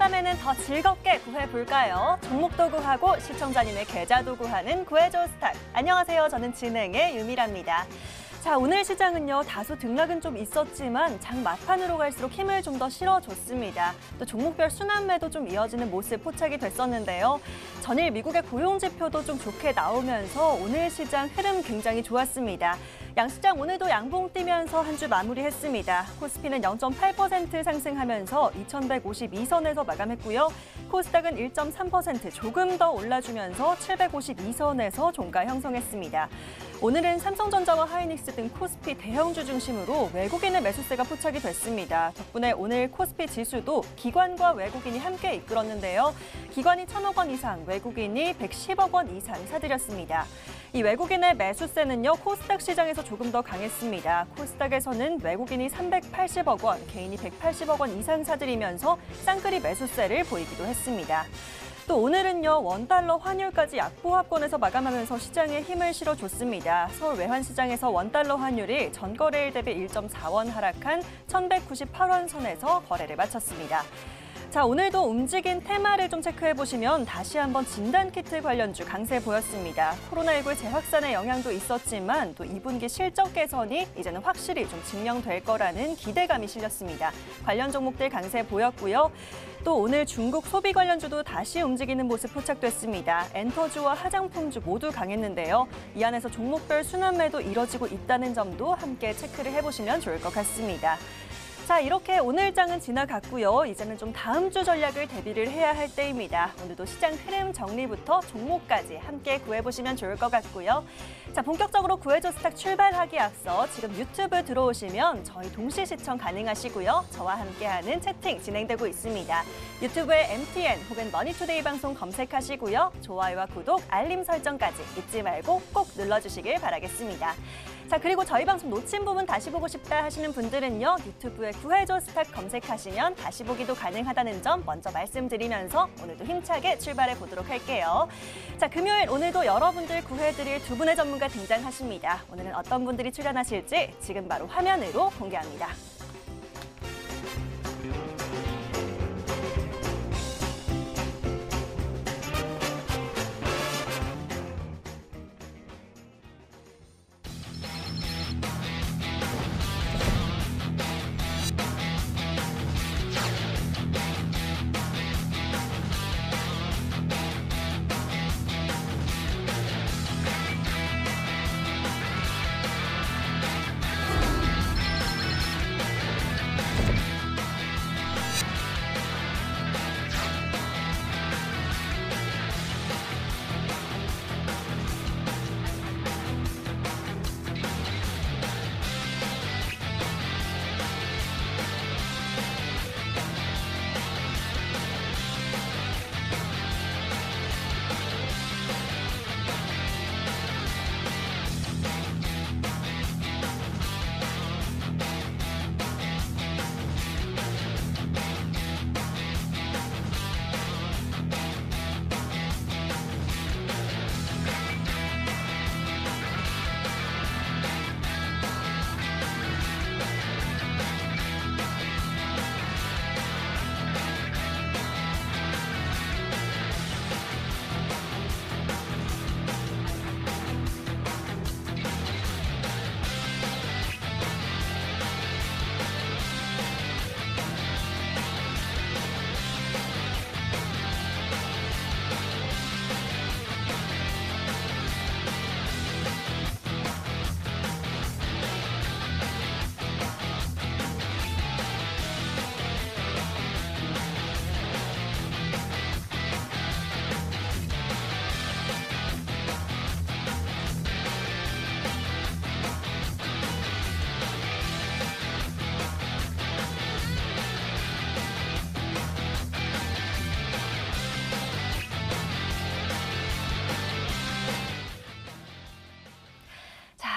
다음에는 더 즐겁게 구해볼까요? 종목도 구하고 시청자님의 계좌도 구하는 구해줘 스탁. 안녕하세요. 저는 진행의 유미라입니다. 자, 오늘 시장은요, 다소 등락은 좀 있었지만 장 막판으로 갈수록 힘을 좀 더 실어줬습니다. 또 종목별 순환매도 좀 이어지는 모습 포착이 됐었는데요. 전일 미국의 고용지표도 좀 좋게 나오면서 오늘 시장 흐름 굉장히 좋았습니다. 양시장 오늘도 양봉 뛰면서 한 주 마무리했습니다. 코스피는 0.8% 상승하면서 2152선에서 마감했고요. 코스닥은 1.3% 조금 더 올라주면서 752선에서 종가 형성했습니다. 오늘은 삼성전자와 하이닉스 등 코스피 대형주 중심으로 외국인의 매수세가 포착이 됐습니다. 덕분에 오늘 코스피 지수도 기관과 외국인이 함께 이끌었는데요. 기관이 1,000억 원 이상, 외국인이 110억 원 이상 사들였습니다. 이 외국인의 매수세는요, 코스닥 시장에서 조금 더 강했습니다. 코스닥에서는 외국인이 380억 원, 개인이 180억 원 이상 사들이면서 쌍끌이 매수세를 보이기도 했습니다. 또 오늘은요, 원달러 환율까지 약보합권에서 마감하면서 시장에 힘을 실어줬습니다. 서울 외환시장에서 원달러 환율이 전거래일 대비 1.4원 하락한 1,198원 선에서 거래를 마쳤습니다. 자, 오늘도 움직인 테마를 좀 체크해보시면 다시 한번 진단키트 관련주 강세 보였습니다. 코로나19 재확산의 영향도 있었지만 또 2분기 실적 개선이 이제는 확실히 좀 증명될 거라는 기대감이 실렸습니다. 관련 종목들 강세 보였고요. 또 오늘 중국 소비 관련주도 다시 움직이는 모습 포착됐습니다. 엔터주와 화장품주 모두 강했는데요. 이 안에서 종목별 순환매도 이뤄지고 있다는 점도 함께 체크를 해보시면 좋을 것 같습니다. 자, 이렇게 오늘 장은 지나갔고요. 이제는 좀 다음 주 전략을 대비를 해야 할 때입니다. 오늘도 시장 흐름 정리부터 종목까지 함께 구해보시면 좋을 것 같고요. 자, 본격적으로 구해줘 스탁 출발하기 앞서 지금 유튜브 들어오시면 저희 동시 시청 가능하시고요. 저와 함께하는 채팅 진행되고 있습니다. 유튜브에 MTN 혹은 머니투데이 방송 검색하시고요. 좋아요와 구독, 알림 설정까지 잊지 말고 꼭 눌러주시길 바라겠습니다. 자, 그리고 저희 방송 놓친 부분 다시 보고 싶다 하시는 분들은요, 유튜브에 구해줘 스탁 검색하시면 다시 보기도 가능하다는 점 먼저 말씀드리면서 오늘도 힘차게 출발해 보도록 할게요. 자, 금요일 오늘도 여러분들 구해드릴 두 분의 전문가 등장하십니다. 오늘은 어떤 분들이 출연하실지 지금 바로 화면으로 공개합니다.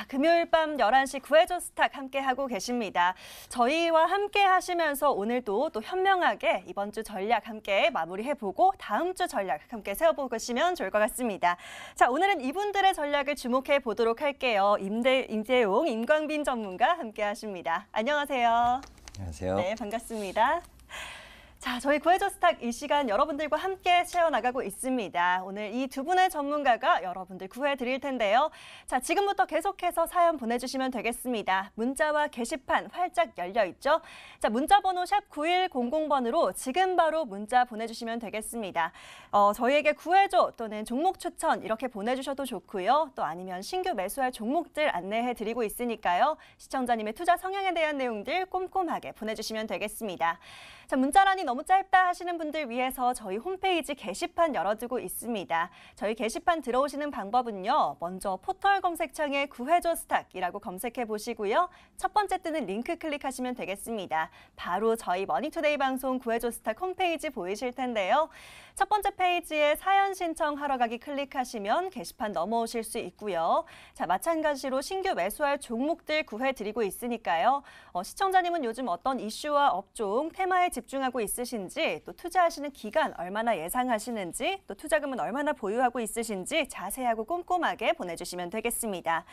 금요일 밤 11시 구해줘 스탁 함께하고 계십니다. 저희와 함께 하시면서 오늘도 또 현명하게 이번 주 전략 함께 마무리해보고 다음 주 전략 함께 세워보시면 좋을 것 같습니다. 자, 오늘은 이분들의 전략을 주목해 보도록 할게요. 임재용, 임광빈 전문가 함께 하십니다. 안녕하세요. 안녕하세요. 네, 반갑습니다. 자, 저희 구해줘 스탁 이 시간 여러분들과 함께 채워나가고 있습니다. 오늘 이 두 분의 전문가가 여러분들 구해드릴 텐데요. 자, 지금부터 계속해서 사연 보내주시면 되겠습니다. 문자와 게시판 활짝 열려있죠? 자, 문자번호 샵 9100번으로 지금 바로 문자 보내주시면 되겠습니다. 저희에게 구해줘 또는 종목 추천 이렇게 보내주셔도 좋고요. 또 아니면 신규 매수할 종목들 안내해드리고 있으니까요. 시청자님의 투자 성향에 대한 내용들 꼼꼼하게 보내주시면 되겠습니다. 자, 문자란이 너무 짧다 하시는 분들 위해서 저희 홈페이지 게시판 열어두고 있습니다. 저희 게시판 들어오시는 방법은요. 먼저 포털 검색창에 구해줘 스탁이라고 검색해 보시고요. 첫 번째 뜨는 링크 클릭하시면 되겠습니다. 바로 저희 머니투데이 방송 구해줘 스탁 홈페이지 보이실 텐데요. 첫 번째 페이지에 사연 신청하러 가기 클릭하시면 게시판 넘어오실 수 있고요. 자, 마찬가지로 신규 매수할 종목들 구해드리고 있으니까요. 시청자님은 요즘 어떤 이슈와 업종, 테마에 집중하고 있으신지, 또 투자하시는 기간 얼마나 예상하시는지, 또 투자금은 얼마나 보유하고 있으신지 자세하고 꼼꼼하게 보내주시면 되겠습니다.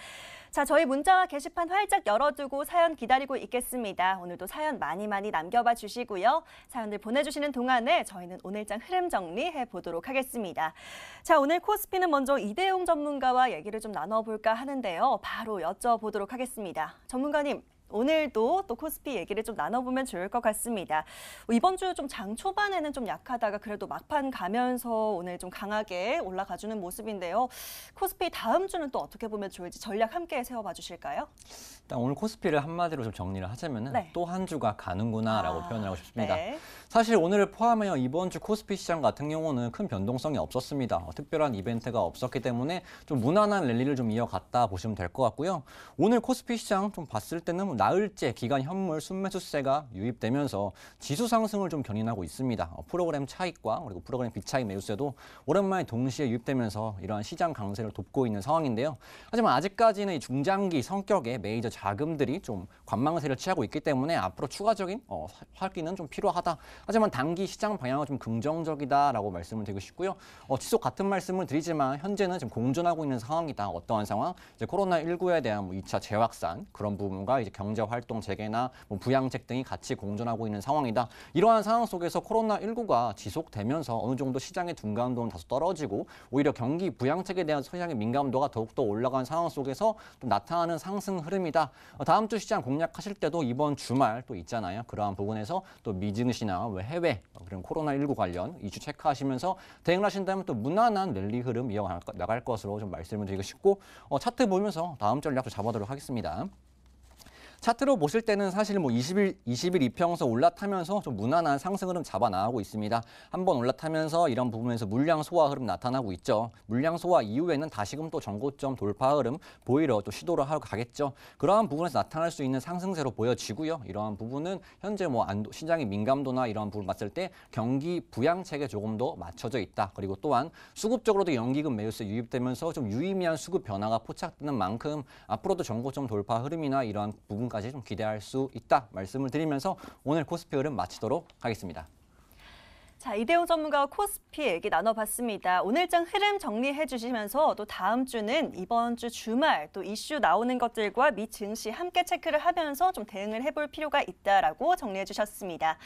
자, 저희 문자와 게시판 활짝 열어두고 사연 기다리고 있겠습니다. 오늘도 사연 많이 남겨봐 주시고요. 사연들 보내주시는 동안에 저희는 오늘장 흐름 정리해 보도록 하겠습니다. 자, 오늘 코스피는 먼저 이대용 전문가와 얘기를 좀 나눠볼까 하는데요. 바로 여쭤보도록 하겠습니다. 전문가님. 오늘도 또 코스피 얘기를 좀 나눠보면 좋을 것 같습니다. 이번 주 좀 장 초반에는 좀 약하다가 그래도 막판 가면서 오늘 좀 강하게 올라가주는 모습인데요. 코스피 다음 주는 또 어떻게 보면 좋을지 전략 함께 세워봐 주실까요? 일단 오늘 코스피를 한마디로 좀 정리를 하자면 네. 또 한 주가 가는구나라고 표현을 하고 싶습니다. 네. 사실 오늘을 포함하여 이번 주 코스피 시장 같은 경우는 큰 변동성이 없었습니다. 특별한 이벤트가 없었기 때문에 좀 무난한 랠리를 좀 이어갔다 보시면 될 것 같고요. 오늘 코스피 시장 좀 봤을 때는 나흘째 기간 현물 순매수세가 유입되면서 지수 상승을 좀 견인하고 있습니다. 프로그램 차익과 그리고 프로그램 비차익 매수세도 오랜만에 동시에 유입되면서 이러한 시장 강세를 돕고 있는 상황인데요. 하지만 아직까지는 이 중장기 성격의 메이저 자금들이 좀 관망세를 취하고 있기 때문에 앞으로 추가적인 활기는 좀 필요하다. 하지만 단기 시장 방향은 좀 긍정적이다라고 말씀을 드리고 싶고요. 지속 같은 말씀을 드리지만 현재는 지금 공존하고 있는 상황이다. 어떠한 상황? 이제 코로나19에 대한 2차 재확산 그런 부분과 이제 경제 활동 재개나 부양책 등이 같이 공존하고 있는 상황이다. 이러한 상황 속에서 코로나19가 지속되면서 어느 정도 시장의 둔감도는 다소 떨어지고 오히려 경기 부양책에 대한 시장의 민감도가 더욱더 올라간 상황 속에서 좀 나타나는 상승 흐름이다. 다음 주 시장 공략하실 때도 이번 주말 또 있잖아요. 그러한 부분에서 또 미증시나 해외 그런 코로나19 관련 이슈 체크하시면서 대응을 하신다면 또 무난한 랠리 흐름 이어나갈 것으로 좀 말씀을 드리고 싶고 차트 보면서 다음 전략도 잡아보도록 하겠습니다. 차트로 보실 때는 사실 20일 이평선 올라타면서 좀 무난한 상승 흐름 잡아 나가고 있습니다. 한번 올라타면서 이런 부분에서 물량 소화 흐름 나타나고 있죠. 물량 소화 이후에는 다시금 또 전고점 돌파 흐름 보이러 또 시도를 하고 가겠죠. 그러한 부분에서 나타날 수 있는 상승세로 보여지고요. 이러한 부분은 현재 시장의 민감도나 이러한 부분을 봤을 때 경기 부양책에 조금 더 맞춰져 있다. 그리고 또한 수급적으로도 연기금 매수세 유입되면서 좀 유의미한 수급 변화가 포착되는 만큼 앞으로도 전고점 돌파 흐름이나 이러한 부분까지 좀 기대할 수 있다 말씀을 드리면서 오늘 코스피 흐름 마치도록 하겠습니다. 자, 이대용 전문가와 코스피 얘기 나눠봤습니다. 오늘장 흐름 정리해 주시면서 또 다음 주는 이번 주 주말 또 이슈 나오는 것들과 미 증시 함께 체크를 하면서 좀 대응을 해볼 필요가 있다라고 정리해 주셨습니다.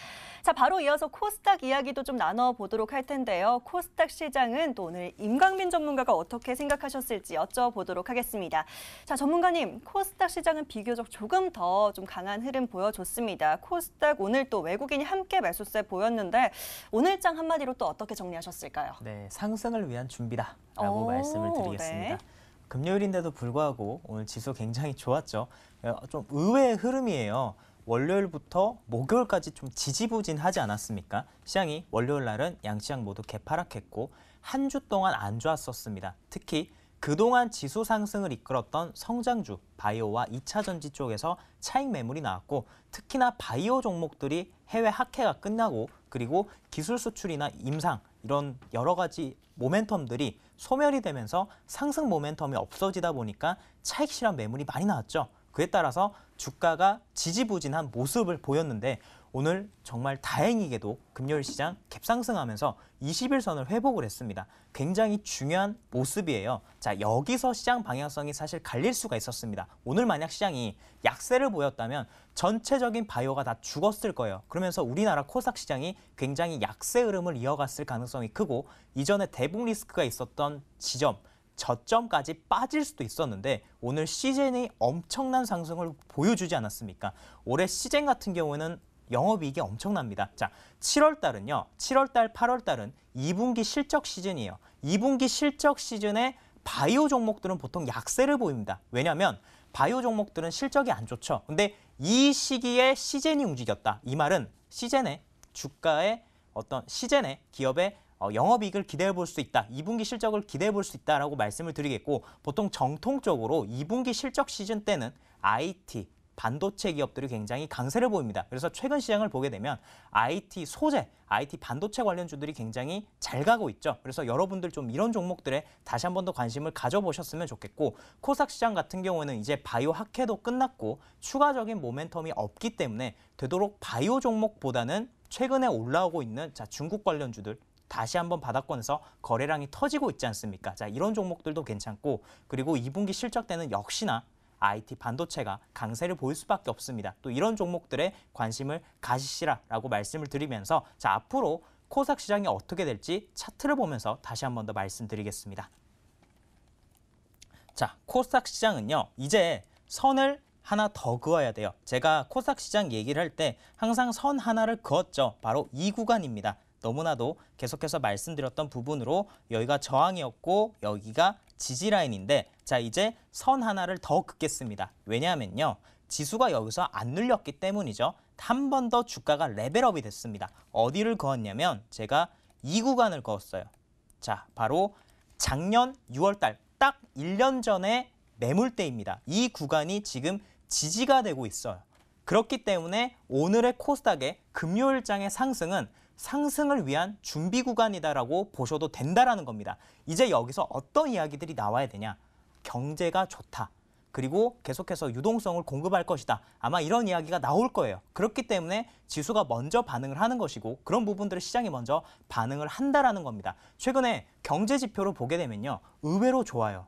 자, 바로 이어서 코스닥 이야기도 좀 나눠보도록 할 텐데요. 코스닥 시장은 또 오늘 임광민 전문가가 어떻게 생각하셨을지 여쭤보도록 하겠습니다. 자, 전문가님, 코스닥 시장은 비교적 조금 더 좀 강한 흐름 보여줬습니다. 코스닥 오늘 또 외국인이 함께 매수세 보였는데 오늘장 한마디로 또 어떻게 정리하셨을까요? 네, 상승을 위한 준비다라고 말씀을 드리겠습니다. 네. 금요일인데도 불구하고 오늘 지수 굉장히 좋았죠. 좀 의외의 흐름이에요. 월요일부터 목요일까지 좀 지지부진하지 않았습니까? 시장이 월요일 날은 양시장 모두 개파락했고 한 주 동안 안 좋았었습니다. 특히 그동안 지수 상승을 이끌었던 성장주, 바이오와 2차 전지 쪽에서 차익 매물이 나왔고 특히나 바이오 종목들이 해외 학회가 끝나고 그리고 기술 수출이나 임상 이런 여러 가지 모멘텀들이 소멸이 되면서 상승 모멘텀이 없어지다 보니까 차익 실현 매물이 많이 나왔죠. 그에 따라서 주가가 지지부진한 모습을 보였는데 오늘 정말 다행히게도 금요일 시장 갭상승하면서 20일선을 회복을 했습니다. 굉장히 중요한 모습이에요. 자, 여기서 시장 방향성이 사실 갈릴 수가 있었습니다. 오늘 만약 시장이 약세를 보였다면 전체적인 바이오가 다 죽었을 거예요. 그러면서 우리나라 코스닥 시장이 굉장히 약세 흐름을 이어갔을 가능성이 크고 이전에 대북 리스크가 있었던 지점, 저점까지 빠질 수도 있었는데 오늘 시젠이 엄청난 상승을 보여주지 않았습니까? 올해 시젠 같은 경우에는 영업이익이 엄청납니다. 자, 7월달은요. 7월달, 8월달은 2분기 실적 시즌이에요. 2분기 실적 시즌에 바이오 종목들은 보통 약세를 보입니다. 왜냐하면 바이오 종목들은 실적이 안 좋죠. 근데 이 시기에 시젠이 움직였다. 이 말은 시젠의 주가의 어떤 시젠의 기업의 영업이익을 기대해 볼 수 있다. 2분기 실적을 기대해 볼 수 있다라고 말씀을 드리겠고 보통 정통적으로 2분기 실적 시즌 때는 IT, 반도체 기업들이 굉장히 강세를 보입니다. 그래서 최근 시장을 보게 되면 IT 소재, IT 반도체 관련주들이 굉장히 잘 가고 있죠. 그래서 여러분들 좀 이런 종목들에 다시 한 번 더 관심을 가져보셨으면 좋겠고 코스닥 시장 같은 경우에는 이제 바이오 학회도 끝났고 추가적인 모멘텀이 없기 때문에 되도록 바이오 종목보다는 최근에 올라오고 있는 중국 관련주들 다시 한번 바닥권에서 거래량이 터지고 있지 않습니까? 자, 이런 종목들도 괜찮고 그리고 2분기 실적 때는 역시나 IT 반도체가 강세를 보일 수밖에 없습니다. 또 이런 종목들에 관심을 가지시라라고 말씀을 드리면서 자, 앞으로 코스닥 시장이 어떻게 될지 차트를 보면서 다시 한번 더 말씀드리겠습니다. 자, 코스닥 시장은요. 이제 선을 하나 더 그어야 돼요. 제가 코스닥 시장 얘기를 할 때 항상 선 하나를 그었죠. 바로 이 구간입니다. 너무나도 계속해서 말씀드렸던 부분으로 여기가 저항이었고 여기가 지지라인인데 자, 이제 선 하나를 더 긋겠습니다. 왜냐하면요. 지수가 여기서 안 눌렸기 때문이죠. 한 번 더 주가가 레벨업이 됐습니다. 어디를 그었냐면 제가 이 구간을 그었어요. 자, 바로 작년 6월달 딱 1년 전에 매물대입니다. 이 구간이 지금 지지가 되고 있어요. 그렇기 때문에 오늘의 코스닥의 금요일장의 상승은 상승을 위한 준비 구간이다라고 보셔도 된다라는 겁니다. 이제 여기서 어떤 이야기들이 나와야 되냐? 경제가 좋다. 그리고 계속해서 유동성을 공급할 것이다. 아마 이런 이야기가 나올 거예요. 그렇기 때문에 지수가 먼저 반응을 하는 것이고 그런 부분들을 시장이 먼저 반응을 한다라는 겁니다. 최근에 경제 지표를 보게 되면요. 의외로 좋아요.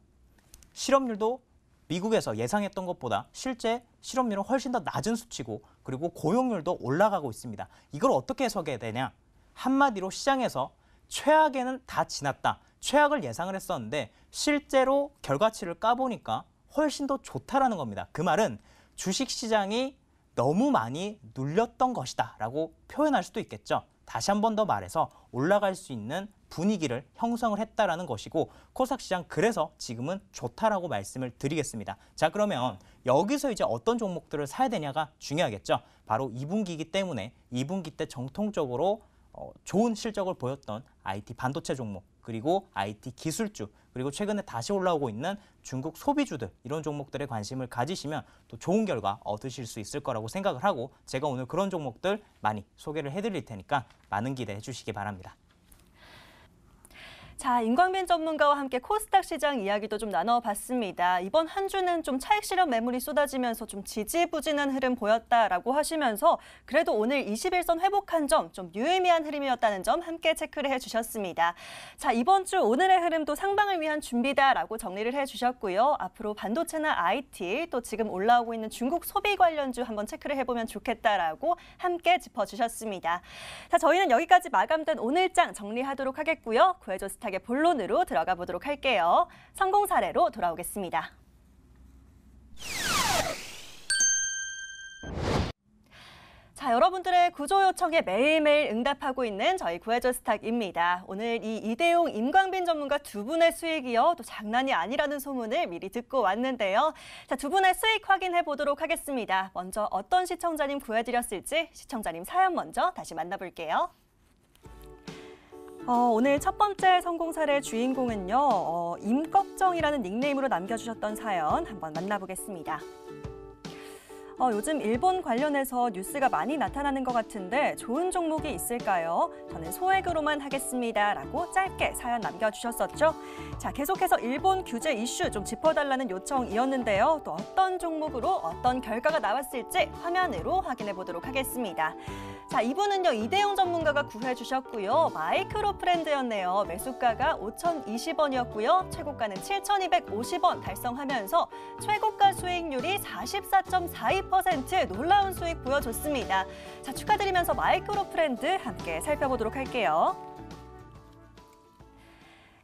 실업률도 미국에서 예상했던 것보다 실제 실업률은 훨씬 더 낮은 수치고 그리고 고용률도 올라가고 있습니다. 이걸 어떻게 해석해야 되냐? 한마디로 시장에서 최악에는 다 지났다. 최악을 예상을 했었는데 실제로 결과치를 까보니까 훨씬 더 좋다라는 겁니다. 그 말은 주식시장이 너무 많이 눌렸던 것이다 라고 표현할 수도 있겠죠. 다시 한 번 더 말해서 올라갈 수 있는 분위기를 형성을 했다라는 것이고 코스닥 시장 그래서 지금은 좋다라고 말씀을 드리겠습니다. 자, 그러면 여기서 이제 어떤 종목들을 사야 되냐가 중요하겠죠. 바로 2분기이기 때문에 2분기 때 정통적으로 좋은 실적을 보였던 IT 반도체 종목 그리고 IT 기술주 그리고 최근에 다시 올라오고 있는 중국 소비주들 이런 종목들에 관심을 가지시면 또 좋은 결과 얻으실 수 있을 거라고 생각을 하고 제가 오늘 그런 종목들 많이 소개를 해드릴 테니까 많은 기대해 주시기 바랍니다. 자, 임광빈 전문가와 함께 코스닥 시장 이야기도 좀 나눠봤습니다. 이번 한 주는 좀 차익 실현 매물이 쏟아지면서 좀 지지부진한 흐름 보였다라고 하시면서 그래도 오늘 21선 회복한 점 좀 유의미한 흐름이었다는 점 함께 체크를 해주셨습니다. 자, 이번 주 오늘의 흐름도 상방을 위한 준비다라고 정리를 해주셨고요. 앞으로 반도체나 IT 또 지금 올라오고 있는 중국 소비 관련주 한번 체크를 해보면 좋겠다라고 함께 짚어주셨습니다. 자, 저희는 여기까지 마감된 오늘장 정리하도록 하겠고요. 구해줘 스탁의 본론으로 들어가 보도록 할게요. 성공 사례로 돌아오겠습니다. 자, 여러분들의 구조 요청에 매일매일 응답하고 있는 저희 구해줘 스탁입니다. 오늘 이 이대용, 임광빈 전문가 두 분의 수익이요. 또 장난이 아니라는 소문을 미리 듣고 왔는데요. 자, 두 분의 수익 확인해 보도록 하겠습니다. 먼저 어떤 시청자님 구해드렸을지 시청자님 사연 먼저 다시 만나볼게요. 오늘 첫 번째 성공 사례 주인공은요. 임꺽정이라는 닉네임으로 남겨주셨던 사연 한번 만나보겠습니다. 요즘 일본 관련해서 뉴스가 많이 나타나는 것 같은데 좋은 종목이 있을까요? 저는 소액으로만 하겠습니다. 라고 짧게 사연 남겨주셨었죠. 자, 계속해서 일본 규제 이슈 좀 짚어달라는 요청이었는데요. 또 어떤 종목으로 어떤 결과가 나왔을지 화면으로 확인해 보도록 하겠습니다. 자, 이분은요, 이대용 전문가가 구해주셨고요. 마이크로 프렌드였네요. 매수가가 5,020원이었고요. 최고가는 7,250원 달성하면서 최고가 수익률이 44.42% 놀라운 수익 보여줬습니다. 자, 축하드리면서 마이크로 프렌드 함께 살펴보도록 할게요.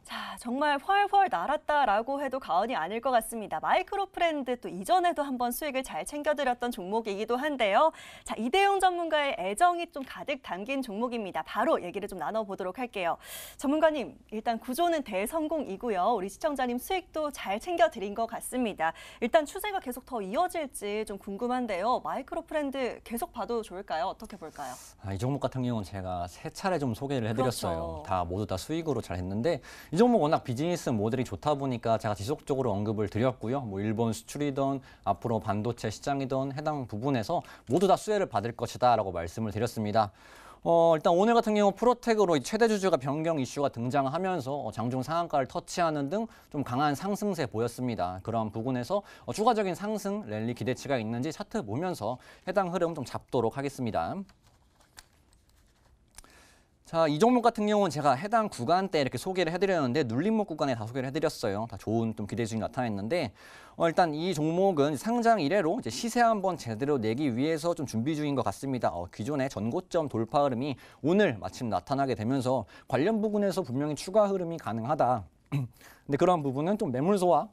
자, 정말 훨훨 날았다라고 해도 과언이 아닐 것 같습니다. 마이크로 프렌드 또 이전에도 한번 수익을 잘 챙겨드렸던 종목이기도 한데요. 자, 이대용 전문가의 애정이 좀 가득 담긴 종목입니다. 바로 얘기를 좀 나눠보도록 할게요. 전문가님, 일단 구조는 대성공이고요. 우리 시청자님 수익도 잘 챙겨드린 것 같습니다. 일단 추세가 계속 더 이어질지 좀 궁금한데요. 마이크로 프렌드 계속 봐도 좋을까요? 어떻게 볼까요? 이 종목 같은 경우는 제가 3차례 좀 소개를 해드렸어요. 그렇죠. 모두 다 수익으로 잘 했는데 이 종목 워낙 비즈니스 모델이 좋다 보니까 제가 지속적으로 언급을 드렸고요. 뭐 일본 수출이든 앞으로 반도체 시장이든 해당 부분에서 모두 다 수혜를 받을 것이다라고 말씀을 드렸습니다. 일단 오늘 같은 경우 프로텍으로 최대 주주가 변경 이슈가 등장하면서 장중 상한가를 터치하는 등 좀 강한 상승세 보였습니다. 그런 부분에서 추가적인 상승 랠리 기대치가 있는지 차트 보면서 해당 흐름 좀 잡도록 하겠습니다. 자, 이 종목 같은 경우는 제가 해당 구간대 이렇게 소개를 해드렸는데 눌림목 구간에 다 소개를 해드렸어요. 다 좋은 좀 기대 수익이 나타났는데 일단 이 종목은 상장 이래로 이제 시세 한번 제대로 내기 위해서 좀 준비 중인 것 같습니다. 기존의 전고점 돌파 흐름이 오늘 마침 나타나게 되면서 관련 부분에서 분명히 추가 흐름이 가능하다. 근데 그런 부분은 좀 매물 소화,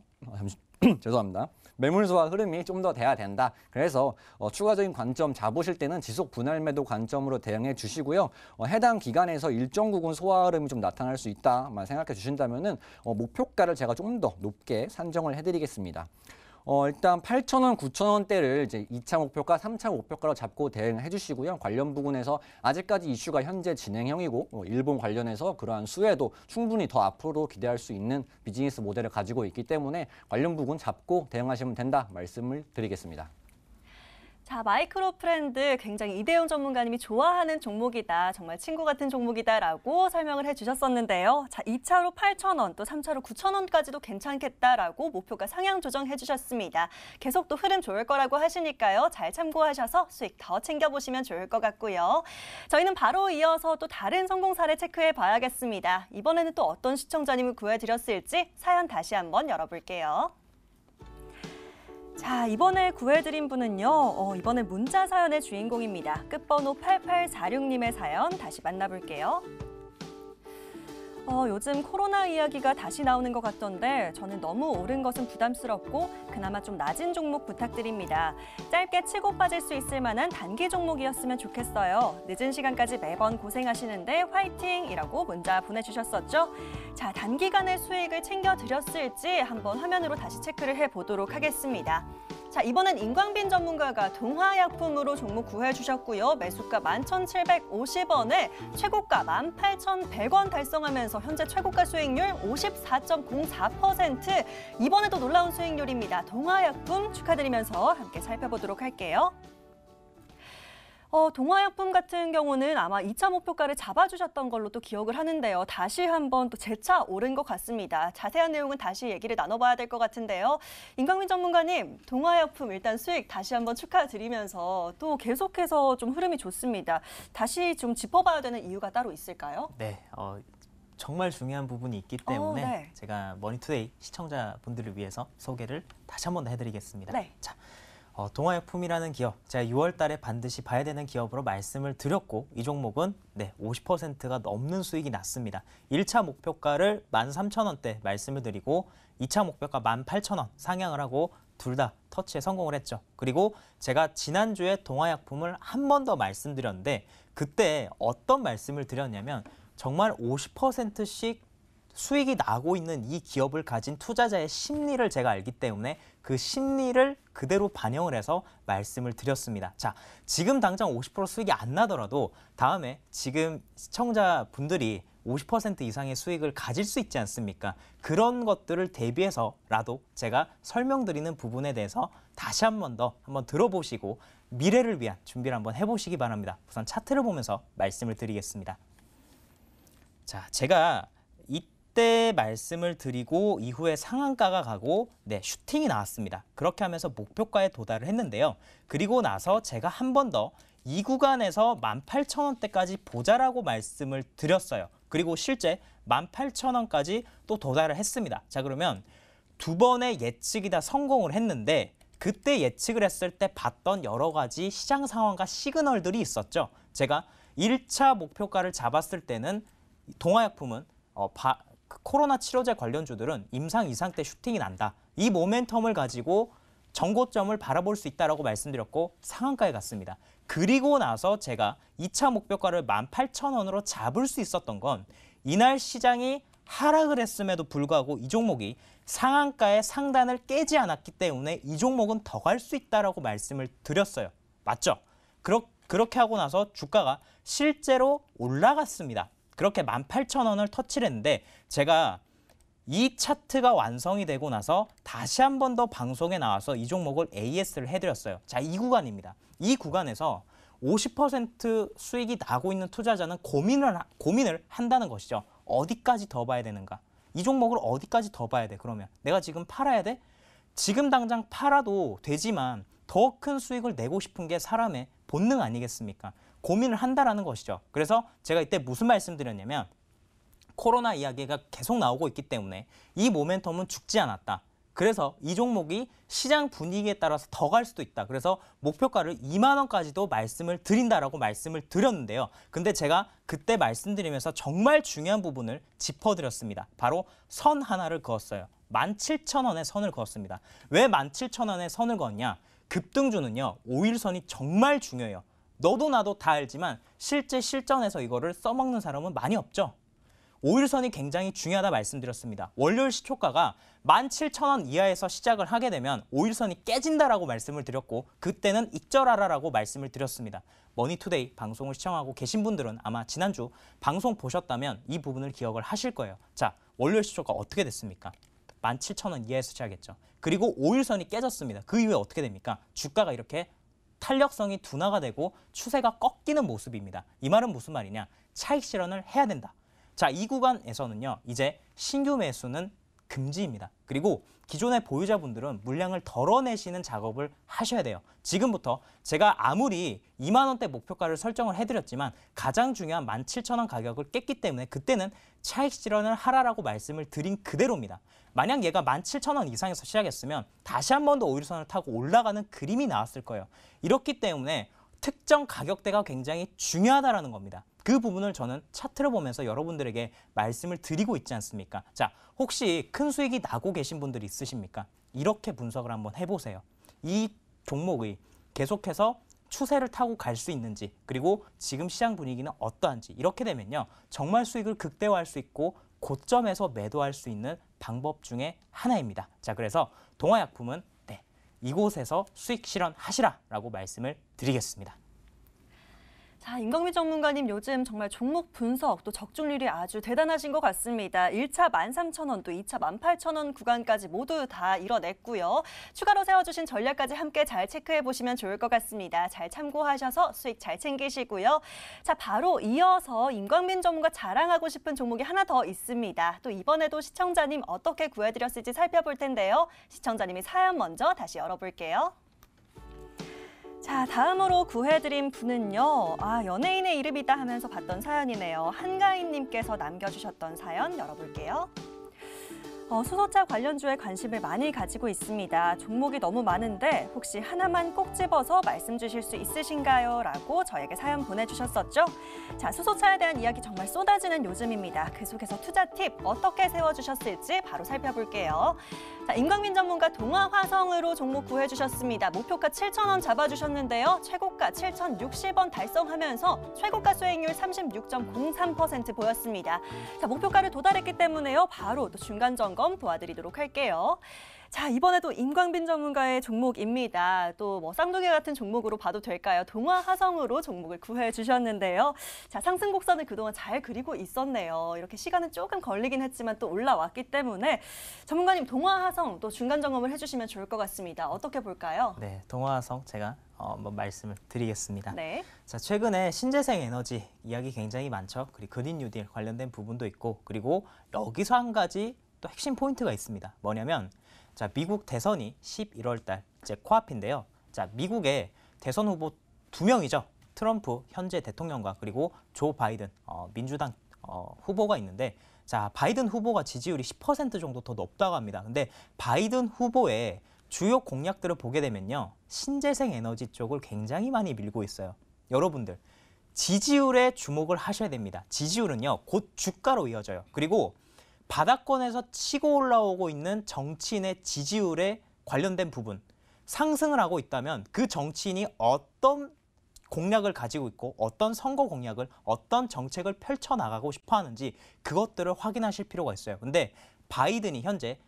죄송합니다. 매물 소화 흐름이 좀 더 돼야 된다. 그래서 추가적인 관점 잡으실 때는 지속 분할 매도 관점으로 대응해 주시고요. 해당 기간에서 일정 부분 소화 흐름이 좀 나타날 수 있다만 생각해 주신다면은 목표가를 제가 좀 더 높게 산정을 해드리겠습니다. 일단 8,000원, 9,000원대를 이제 2차 목표가, 3차 목표가로 잡고 대응해 주시고요. 관련 부분에서 아직까지 이슈가 현재 진행형이고 일본 관련해서 그러한 수혜도 충분히 더 앞으로 기대할 수 있는 비즈니스 모델을 가지고 있기 때문에 관련 부분 잡고 대응하시면 된다 말씀을 드리겠습니다. 자, 마이크로 프렌드 굉장히 이대용 전문가님이 좋아하는 종목이다. 정말 친구 같은 종목이다라고 설명을 해주셨었는데요. 자, 2차로 8,000원, 또 3차로 9,000원까지도 괜찮겠다라고 목표가 상향 조정해 주셨습니다. 계속 또 흐름 좋을 거라고 하시니까요. 잘 참고하셔서 수익 더 챙겨보시면 좋을 것 같고요. 저희는 바로 이어서 또 다른 성공 사례 체크해 봐야겠습니다. 이번에는 또 어떤 시청자님을 구해드렸을지 사연 다시 한번 열어볼게요. 자, 이번에 구해드린 분은요. 이번에 문자 사연의 주인공입니다. 끝번호 8846님의 사연 다시 만나볼게요. 요즘 코로나 이야기가 다시 나오는 것 같던데 저는 너무 오른 것은 부담스럽고 그나마 좀 낮은 종목 부탁드립니다. 짧게 치고 빠질 수 있을 만한 단기 종목이었으면 좋겠어요. 늦은 시간까지 매번 고생하시는데 화이팅이라고 문자 보내주셨었죠. 자, 단기간의 수익을 챙겨드렸을지 한번 화면으로 다시 체크를 해보도록 하겠습니다. 자, 이번엔 임광빈 전문가가 동화약품으로 종목 구해주셨고요. 매수가 11,750원에 최고가 18,100원 달성하면서 현재 최고가 수익률 54.04%. 이번에도 놀라운 수익률입니다. 동화약품 축하드리면서 함께 살펴보도록 할게요. 동화약품 같은 경우는 아마 2차 목표가를 잡아주셨던 걸로 또 기억을 하는데요. 다시 한번 또 재차 오른 것 같습니다. 자세한 내용은 다시 얘기를 나눠봐야 될 것 같은데요. 임광민 전문가님, 동화약품 일단 수익 다시 한번 축하드리면서 또 계속해서 좀 흐름이 좋습니다. 다시 좀 짚어봐야 되는 이유가 따로 있을까요? 네, 정말 중요한 부분이 있기 때문에 네. 제가 머니투데이 시청자분들을 위해서 소개를 다시 한번 해드리겠습니다. 네. 자, 동화약품이라는 기업, 제가 6월 달에 반드시 봐야 되는 기업으로 말씀을 드렸고 이 종목은 50%가 넘는 수익이 났습니다. 1차 목표가를 13,000원대 말씀을 드리고 2차 목표가 18,000원 상향을 하고 둘 다 터치에 성공을 했죠. 그리고 제가 지난주에 동화약품을 한 번 더 말씀드렸는데 그때 어떤 말씀을 드렸냐면 정말 50%씩 수익이 나고 있는 이 기업을 가진 투자자의 심리를 제가 알기 때문에 그 심리를 그대로 반영을 해서 말씀을 드렸습니다. 자, 지금 당장 50% 수익이 안 나더라도 다음에 지금 시청자분들이 50% 이상의 수익을 가질 수 있지 않습니까? 그런 것들을 대비해서라도 제가 설명드리는 부분에 대해서 다시 한 번 더 한번 들어보시고 미래를 위한 준비를 한번 해보시기 바랍니다. 우선 차트를 보면서 말씀을 드리겠습니다. 자, 제가 이때 말씀을 드리고 이후에 상한가가 가고 슈팅이 나왔습니다. 그렇게 하면서 목표가에 도달을 했는데요. 그리고 나서 제가 한 번 더 이 구간에서 18,000원대까지 보자라고 말씀을 드렸어요. 그리고 실제 18,000원까지 또 도달을 했습니다. 자, 그러면 두 번의 예측이 다 성공을 했는데 그때 예측을 했을 때 봤던 여러 가지 시장 상황과 시그널들이 있었죠. 제가 1차 목표가를 잡았을 때는 동아약품은 코로나 치료제 관련주들은 임상 2상 때 슈팅이 난다. 이 모멘텀을 가지고 정고점을 바라볼 수 있다라고 말씀드렸고 상한가에 갔습니다. 그리고 나서 제가 2차 목표가를 18,000원으로 잡을 수 있었던 건 이날 시장이 하락을 했음에도 불구하고 이 종목이 상한가의 상단을 깨지 않았기 때문에 이 종목은 더 갈 수 있다라고 말씀을 드렸어요. 맞죠? 그렇게 하고 나서 주가가 실제로 올라갔습니다. 그렇게 18,000원을 터치를 했는데 제가 이 차트가 완성이 되고 나서 다시 한 번 더 방송에 나와서 이 종목을 AS를 해드렸어요. 자, 이 구간입니다. 이 구간에서 50% 수익이 나고 있는 투자자는 고민을 한다는 것이죠. 어디까지 더 봐야 되는가? 이 종목을 어디까지 더 봐야 돼? 그러면 내가 지금 팔아야 돼? 지금 당장 팔아도 되지만 더 큰 수익을 내고 싶은 게 사람의 본능 아니겠습니까? 고민을 한다라는 것이죠. 그래서 제가 이때 무슨 말씀 드렸냐면 코로나 이야기가 계속 나오고 있기 때문에 이 모멘텀은 죽지 않았다. 그래서 이 종목이 시장 분위기에 따라서 더 갈 수도 있다. 그래서 목표가를 2만 원까지도 말씀을 드린다라고 말씀을 드렸는데요. 근데 제가 그때 말씀드리면서 정말 중요한 부분을 짚어드렸습니다. 바로 선 하나를 그었어요. 17,000원의 선을 그었습니다. 왜 17,000원의 선을 그었냐? 급등주는요. 5일선이 정말 중요해요. 너도 나도 다 알지만 실제 실전에서 이거를 써먹는 사람은 많이 없죠. 5일선이 굉장히 중요하다 말씀드렸습니다. 월요일 시초가가 17,000원 이하에서 시작을 하게 되면 5일선이 깨진다라고 말씀을 드렸고 그때는 익절하라라고 말씀을 드렸습니다. 머니투데이 방송을 시청하고 계신 분들은 아마 지난주 방송 보셨다면 이 부분을 기억을 하실 거예요. 자, 월요일 시초가 어떻게 됐습니까? 17,000원 이하에서 시작했죠. 그리고 5일선이 깨졌습니다. 그 이후에 어떻게 됩니까? 주가가 이렇게 탄력성이 둔화가 되고 추세가 꺾이는 모습입니다. 이 말은 무슨 말이냐? 차익 실현을 해야 된다. 자, 이 구간에서는요. 이제 신규 매수는 금지입니다. 그리고 기존의 보유자분들은 물량을 덜어내시는 작업을 하셔야 돼요. 지금부터 제가 아무리 2만 원대 목표가를 설정을 해드렸지만 가장 중요한 17,000원 가격을 깼기 때문에 그때는 차익 실현을 하라라고 말씀을 드린 그대로입니다. 만약 얘가 17,000원 이상에서 시작했으면 다시 한 번 더 5일선을 타고 올라가는 그림이 나왔을 거예요. 이렇기 때문에 특정 가격대가 굉장히 중요하다는 겁니다. 그 부분을 저는 차트를 보면서 여러분들에게 말씀을 드리고 있지 않습니까? 자, 혹시 큰 수익이 나고 계신 분들이 있으십니까? 이렇게 분석을 한번 해보세요. 이 종목이 계속해서 추세를 타고 갈 수 있는지 그리고 지금 시장 분위기는 어떠한지 이렇게 되면요. 정말 수익을 극대화할 수 있고 고점에서 매도할 수 있는 방법 중에 하나입니다. 자, 그래서 동아약품은 이곳에서 수익 실현하시라라고 말씀을 드리겠습니다. 자, 임광민 전문가님 요즘 정말 종목 분석 또 적중률이 아주 대단하신 것 같습니다. 1차 13,000원 또 2차 18,000원 구간까지 모두 다 이뤄냈고요. 추가로 세워주신 전략까지 함께 잘 체크해보시면 좋을 것 같습니다. 잘 참고하셔서 수익 잘 챙기시고요. 자, 바로 이어서 임광민 전문가 자랑하고 싶은 종목이 하나 더 있습니다. 또 이번에도 시청자님 어떻게 구해드렸을지 살펴볼 텐데요. 시청자님이 사연 먼저 다시 열어볼게요. 자, 다음으로 구해드린 분은요. 연예인의 이름이다 하면서 봤던 사연이네요. 한가인님께서 남겨주셨던 사연 열어볼게요. 수소차 관련주에 관심을 많이 가지고 있습니다. 종목이 너무 많은데 혹시 하나만 꼭 집어서 말씀 주실 수 있으신가요? 라고 저에게 사연 보내주셨었죠. 자, 수소차에 대한 이야기 정말 쏟아지는 요즘입니다. 그 속에서 투자 팁 어떻게 세워주셨을지 바로 살펴볼게요. 자, 임광민 전문가 동아화성으로 종목 구해주셨습니다. 목표가 7,000원 잡아주셨는데요. 최고가 7,060원 달성하면서 최고가 수익률 36.03% 보였습니다. 자, 목표가를 도달했기 때문에요. 바로 또 중간 점검 도와드리도록 할게요. 자, 이번에도 임광빈 전문가의 종목입니다. 또 뭐 쌍둥이 같은 종목으로 봐도 될까요? 동아화성으로 종목을 구해 주셨는데요. 자, 상승 곡선을 그동안 잘 그리고 있었네요. 이렇게 시간은 조금 걸리긴 했지만 또 올라왔기 때문에 전문가님 동아화성 또 중간 점검을 해주시면 좋을 것 같습니다. 어떻게 볼까요? 네, 동아화성 제가 한번 말씀을 드리겠습니다. 네. 자, 최근에 신재생 에너지 이야기 굉장히 많죠. 그리고 그린 뉴딜 관련된 부분도 있고, 그리고 여기서 한 가지 또 핵심 포인트가 있습니다. 뭐냐면 자, 미국 대선이 11월 달 이제 코앞인데요. 자, 미국의 대선 후보 2명이죠. 트럼프 현재 대통령과 그리고 조 바이든 민주당 후보가 있는데, 자, 바이든 후보가 지지율이 10% 정도 더 높다고 합니다. 근데 바이든 후보의 주요 공약들을 보게 되면요, 신재생 에너지 쪽을 굉장히 많이 밀고 있어요. 여러분들 지지율에 주목을 하셔야 됩니다. 지지율은요 곧 주가로 이어져요. 그리고 바닥권에서 치고 올라오고 있는 정치인의 지지율에 관련된 부분, 상승을 하고 있다면 그 정치인이 어떤 공약을 가지고 있고 어떤 선거 공약을, 어떤 정책을 펼쳐나가고 싶어 하는지 그것들을 확인하실 필요가 있어요. 근데 바이든이 현재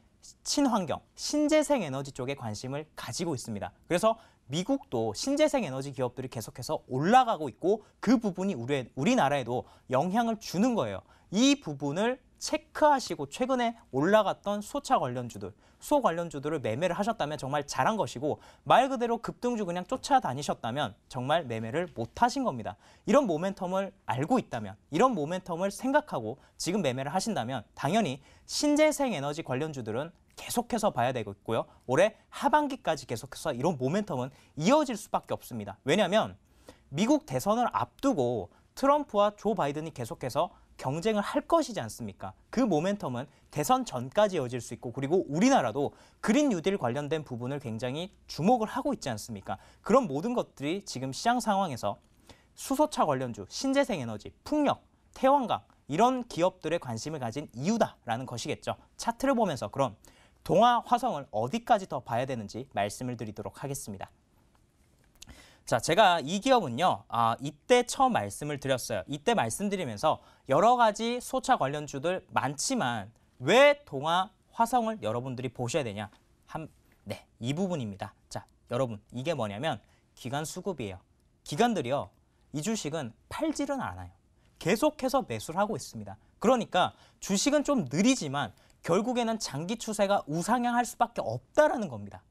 친환경, 신재생 에너지 쪽에 관심을 가지고 있습니다. 그래서 미국도 신재생 에너지 기업들이 계속해서 올라가고 있고 그 부분이 우리나라에도 영향을 주는 거예요. 이 부분을 체크하시고 최근에 올라갔던 수소차 관련주들, 수소 관련주들을 매매를 하셨다면 정말 잘한 것이고, 말 그대로 급등주 그냥 쫓아다니셨다면 정말 매매를 못하신 겁니다. 이런 모멘텀을 알고 있다면, 이런 모멘텀을 생각하고 지금 매매를 하신다면 당연히 신재생 에너지 관련주들은 계속해서 봐야 되고 있고요. 올해 하반기까지 계속해서 이런 모멘텀은 이어질 수밖에 없습니다. 왜냐하면 미국 대선을 앞두고 트럼프와 조 바이든이 계속해서 경쟁을 할 것이지 않습니까? 그 모멘텀은 대선 전까지 이어질 수 있고, 그리고 우리나라도 그린 뉴딜 관련된 부분을 굉장히 주목을 하고 있지 않습니까? 그런 모든 것들이 지금 시장 상황에서 수소차 관련주, 신재생 에너지, 풍력, 태양광 이런 기업들의 관심을 가진 이유다라는 것이겠죠. 차트를 보면서 그럼 동아화성을 어디까지 더 봐야 되는지 말씀을 드리도록 하겠습니다. 자, 제가 이 기업은요, 이때 처음 말씀을 드렸어요. 이때 말씀드리면서 여러 가지 소차 관련주들 많지만 왜 동아화성을 여러분들이 보셔야 되냐? 네, 이 부분입니다. 자, 여러분, 이게 뭐냐면 기관 수급이에요. 기관들이요, 이 주식은 팔지는 않아요. 계속해서 매수를 하고 있습니다. 그러니까 주식은 좀 느리지만 결국에는 장기 추세가 우상향할 수밖에 없다라는 겁니다.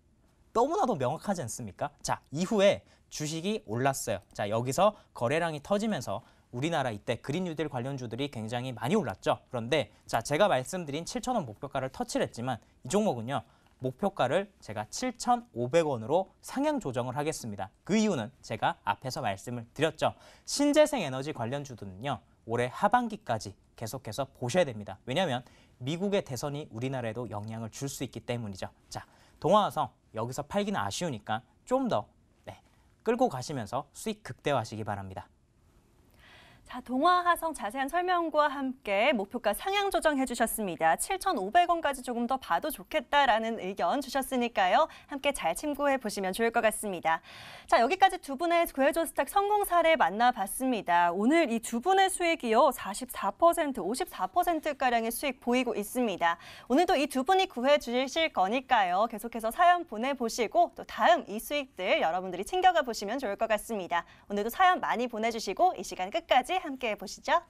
너무나도 명확하지 않습니까? 자, 이후에 주식이 올랐어요. 자, 여기서 거래량이 터지면서 우리나라 이때 그린 뉴딜 관련주들이 굉장히 많이 올랐죠. 그런데 자, 제가 말씀드린 7,000원 목표가를 터치를 했지만 이 종목은요, 목표가를 제가 7,500원으로 상향 조정을 하겠습니다. 그 이유는 제가 앞에서 말씀을 드렸죠. 신재생 에너지 관련주들은요, 올해 하반기까지 계속해서 보셔야 됩니다. 왜냐하면 미국의 대선이 우리나라에도 영향을 줄 수 있기 때문이죠. 자, 동아화성 여기서 팔기는 아쉬우니까 좀 더 끌고 가시면서 수익 극대화하시기 바랍니다. 자, 동아화성 자세한 설명과 함께 목표가 상향 조정해 주셨습니다. 7,500원까지 조금 더 봐도 좋겠다라는 의견 주셨으니까요. 함께 잘 참고해 보시면 좋을 것 같습니다. 자, 여기까지 두 분의 구해줘 스탁 성공 사례 만나봤습니다. 오늘 이 두 분의 수익이요, 44%, 54%가량의 수익 보이고 있습니다. 오늘도 이 두 분이 구해 주실 거니까요. 계속해서 사연 보내보시고 또 다음 이 수익들 여러분들이 챙겨가 보시면 좋을 것 같습니다. 오늘도 사연 많이 보내주시고 이 시간 끝까지 함께 해보시죠.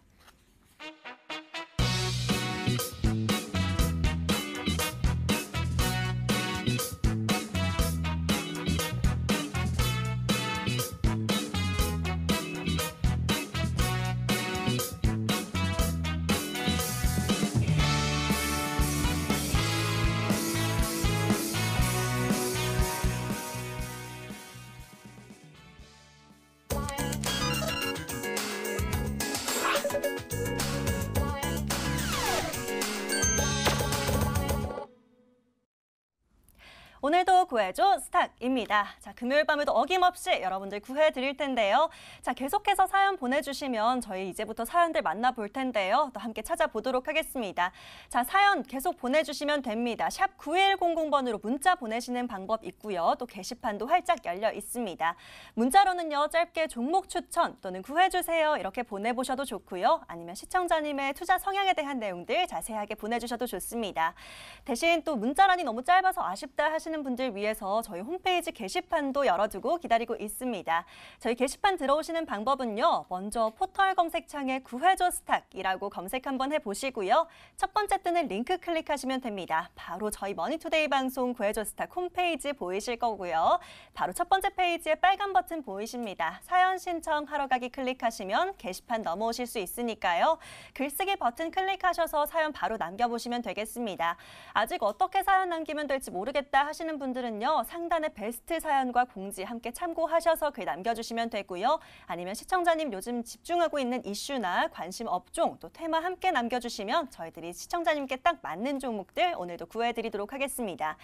오늘도 구해줘 스탁입니다. 자, 금요일 밤에도 어김없이 여러분들 구해드릴 텐데요. 자, 계속해서 사연 보내주시면 저희 이제부터 사연들 만나볼 텐데요. 또 함께 찾아보도록 하겠습니다. 자, 사연 계속 보내주시면 됩니다. 샵 9100번으로 문자 보내시는 방법 있고요. 또 게시판도 활짝 열려 있습니다. 문자로는요, 짧게 종목 추천 또는 구해주세요 이렇게 보내보셔도 좋고요. 아니면 시청자님의 투자 성향에 대한 내용들 자세하게 보내주셔도 좋습니다. 대신 또 문자란이 너무 짧아서 아쉽다 하시는 분들 위해서 저희 홈페이지 게시판도 열어두고 기다리고 있습니다. 저희 게시판 들어오시는 방법은요. 먼저 포털 검색창에 구해줘 스탁이라고 검색 한번 해보시고요. 첫 번째 뜨는 링크 클릭하시면 됩니다. 바로 저희 머니투데이 방송 구해줘 스탁 홈페이지 보이실 거고요. 바로 첫 번째 페이지에 빨간 버튼 보이십니다. 사연 신청하러 가기 클릭하시면 게시판 넘어오실 수 있으니까요. 글쓰기 버튼 클릭하셔서 사연 바로 남겨보시면 되겠습니다. 아직 어떻게 사연 남기면 될지 모르겠다 하시는 분들은요. 상단의 베스트 사연과 공지 함께 참고하셔서 글 남겨주시면 되고요. 아니면 시청자님 요즘 집중하고 있는 이슈나 관심 업종 또 테마 함께 남겨주시면 저희들이 시청자님께 딱 맞는 종목들 오늘도 구해드리도록 하겠습니다.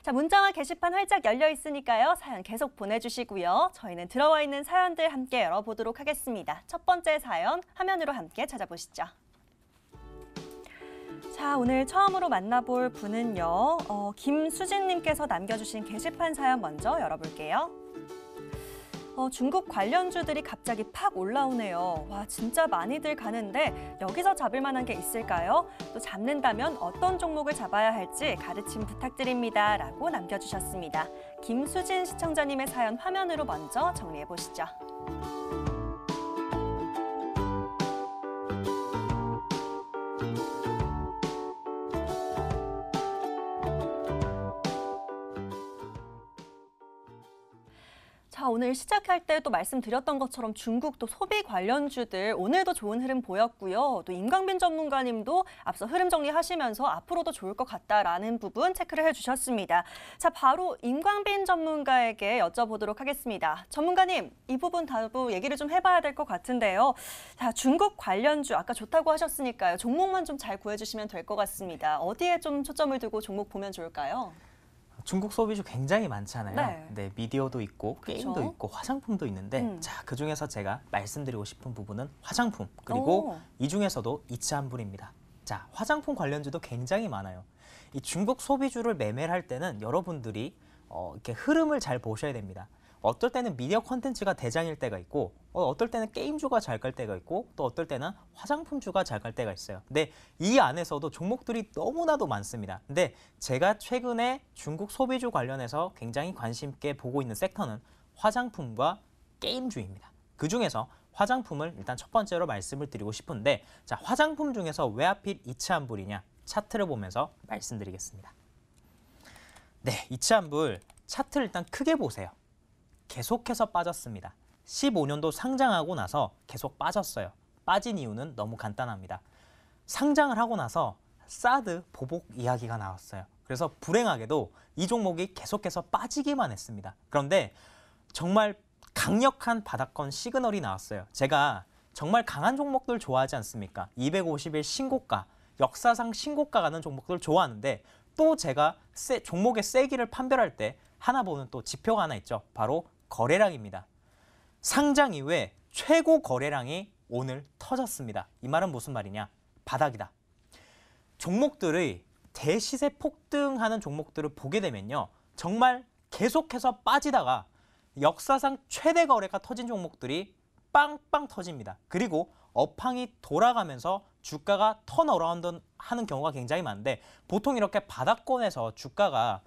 자, 문자와 게시판 활짝 열려 있으니까요. 사연 계속 보내주시고요. 저희는 들어와 있는 사연들 함께 열어보도록 하겠습니다. 첫 번째 사연 화면으로 함께 찾아보시죠. 자, 오늘 처음으로 만나볼 분은요. 김수진님께서 남겨주신 게시판 사연 먼저 열어볼게요. 중국 관련주들이 갑자기 팍 올라오네요. 와, 진짜 많이들 가는데 여기서 잡을 만한 게 있을까요? 또 잡는다면 어떤 종목을 잡아야 할지 가르침 부탁드립니다. 라고 남겨주셨습니다. 김수진 시청자님의 사연 화면으로 먼저 정리해보시죠. 자, 오늘 시작할 때 또 말씀드렸던 것처럼 중국 또 소비 관련주들 오늘도 좋은 흐름 보였고요. 또 임광빈 전문가님도 앞서 흐름 정리하시면서 앞으로도 좋을 것 같다라는 부분 체크를 해주셨습니다. 자, 바로 임광빈 전문가에게 여쭤보도록 하겠습니다. 전문가님, 이 부분 다도 얘기를 좀 해봐야 될 것 같은데요. 자, 중국 관련주 아까 좋다고 하셨으니까요. 종목만 좀 잘 구해주시면 될 것 같습니다. 어디에 좀 초점을 두고 종목 보면 좋을까요? 중국 소비주 굉장히 많잖아요. 네. 네, 미디어도 있고 게임도 그쵸? 있고 화장품도 있는데 자, 그중에서 제가 말씀드리고 싶은 부분은 화장품 오. 그리고 이 중에서도 이츠한불입니다. 자, 화장품 관련주도 굉장히 많아요. 이 중국 소비주를 매매를 할 때는 여러분들이 이렇게 흐름을 잘 보셔야 됩니다. 어떨 때는 미디어 콘텐츠가 대장일 때가 있고 어떨 때는 게임주가 잘 갈 때가 있고 또 어떨 때는 화장품주가 잘 갈 때가 있어요. 근데 이 안에서도 종목들이 너무나도 많습니다. 근데 제가 최근에 중국 소비주 관련해서 굉장히 관심 있게 보고 있는 섹터는 화장품과 게임주입니다. 그중에서 화장품을 일단 첫 번째로 말씀을 드리고 싶은데 자, 화장품 중에서 왜 하필 이츠한불이냐 차트를 보면서 말씀드리겠습니다. 네, 이츠한불 차트를 일단 크게 보세요. 계속해서 빠졌습니다. 15년도 상장하고 나서 계속 빠졌어요. 빠진 이유는 너무 간단합니다. 상장을 하고 나서 사드 보복 이야기가 나왔어요. 그래서 불행하게도 이 종목이 계속해서 빠지기만 했습니다. 그런데 정말 강력한 바닥권 시그널이 나왔어요. 제가 정말 강한 종목들 좋아하지 않습니까? 250일 신고가, 역사상 신고가 가는 종목들 좋아하는데 또 제가 종목의 세기를 판별할 때 하나 보는 또 지표가 하나 있죠. 바로 거래량입니다. 상장 이후에 최고 거래량이 오늘 터졌습니다. 이 말은 무슨 말이냐? 바닥이다. 종목들의 대시세 폭등하는 종목들을 보게 되면요. 정말 계속해서 빠지다가 역사상 최대 거래가 터진 종목들이 빵빵 터집니다. 그리고 업황이 돌아가면서 주가가 턴어라운드 하는 경우가 굉장히 많은데 보통 이렇게 바닥권에서 주가가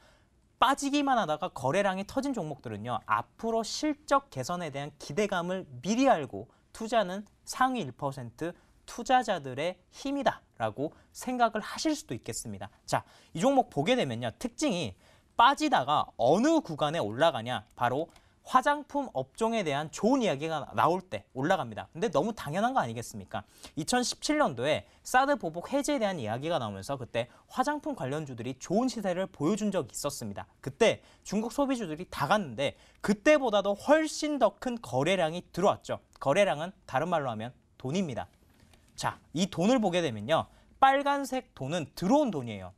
빠지기만 하다가 거래량이 터진 종목들은요. 앞으로 실적 개선에 대한 기대감을 미리 알고 투자는 상위 1% 투자자들의 힘이다라고 생각을 하실 수도 있겠습니다. 자, 이 종목 보게 되면요. 특징이 빠지다가 어느 구간에 올라가냐 바로 화장품 업종에 대한 좋은 이야기가 나올 때 올라갑니다. 근데 너무 당연한 거 아니겠습니까? 2017년도에 사드 보복 해제에 대한 이야기가 나오면서 그때 화장품 관련주들이 좋은 시세를 보여준 적이 있었습니다. 그때 중국 소비주들이 다 갔는데 그때보다도 훨씬 더 큰 거래량이 들어왔죠. 거래량은 다른 말로 하면 돈입니다. 자, 이 돈을 보게 되면요. 빨간색 돈은 들어온 돈이에요.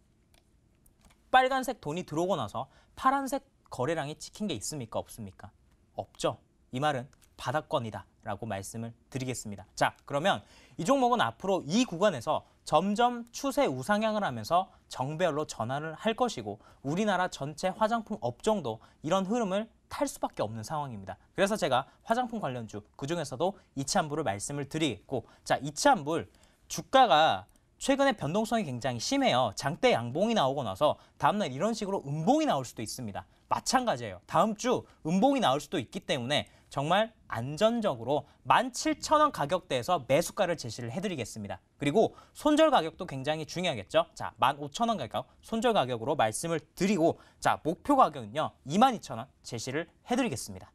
빨간색 돈이 들어오고 나서 파란색 거래량이 찍힌 게 있습니까? 없습니까? 없죠. 이 말은 바닥권이다 라고 말씀을 드리겠습니다. 자, 그러면 이 종목은 앞으로 이 구간에서 점점 추세 우상향을 하면서 정배열로 전환을 할 것이고 우리나라 전체 화장품 업종도 이런 흐름을 탈 수밖에 없는 상황입니다. 그래서 제가 화장품 관련주 그중에서도 이치한불을 말씀을 드리겠고, 자, 이치한불 주가가 최근에 변동성이 굉장히 심해요. 장대 양봉이 나오고 나서 다음날 이런 식으로 음봉이 나올 수도 있습니다. 마찬가지예요. 다음 주 음봉이 나올 수도 있기 때문에 정말 안전적으로 17,000원 가격대에서 매수가를 제시를 해드리겠습니다. 그리고 손절 가격도 굉장히 중요하겠죠. 자, 15,000원 가격 손절 가격으로 말씀을 드리고, 자, 목표 가격은요 22,000원 제시를 해드리겠습니다.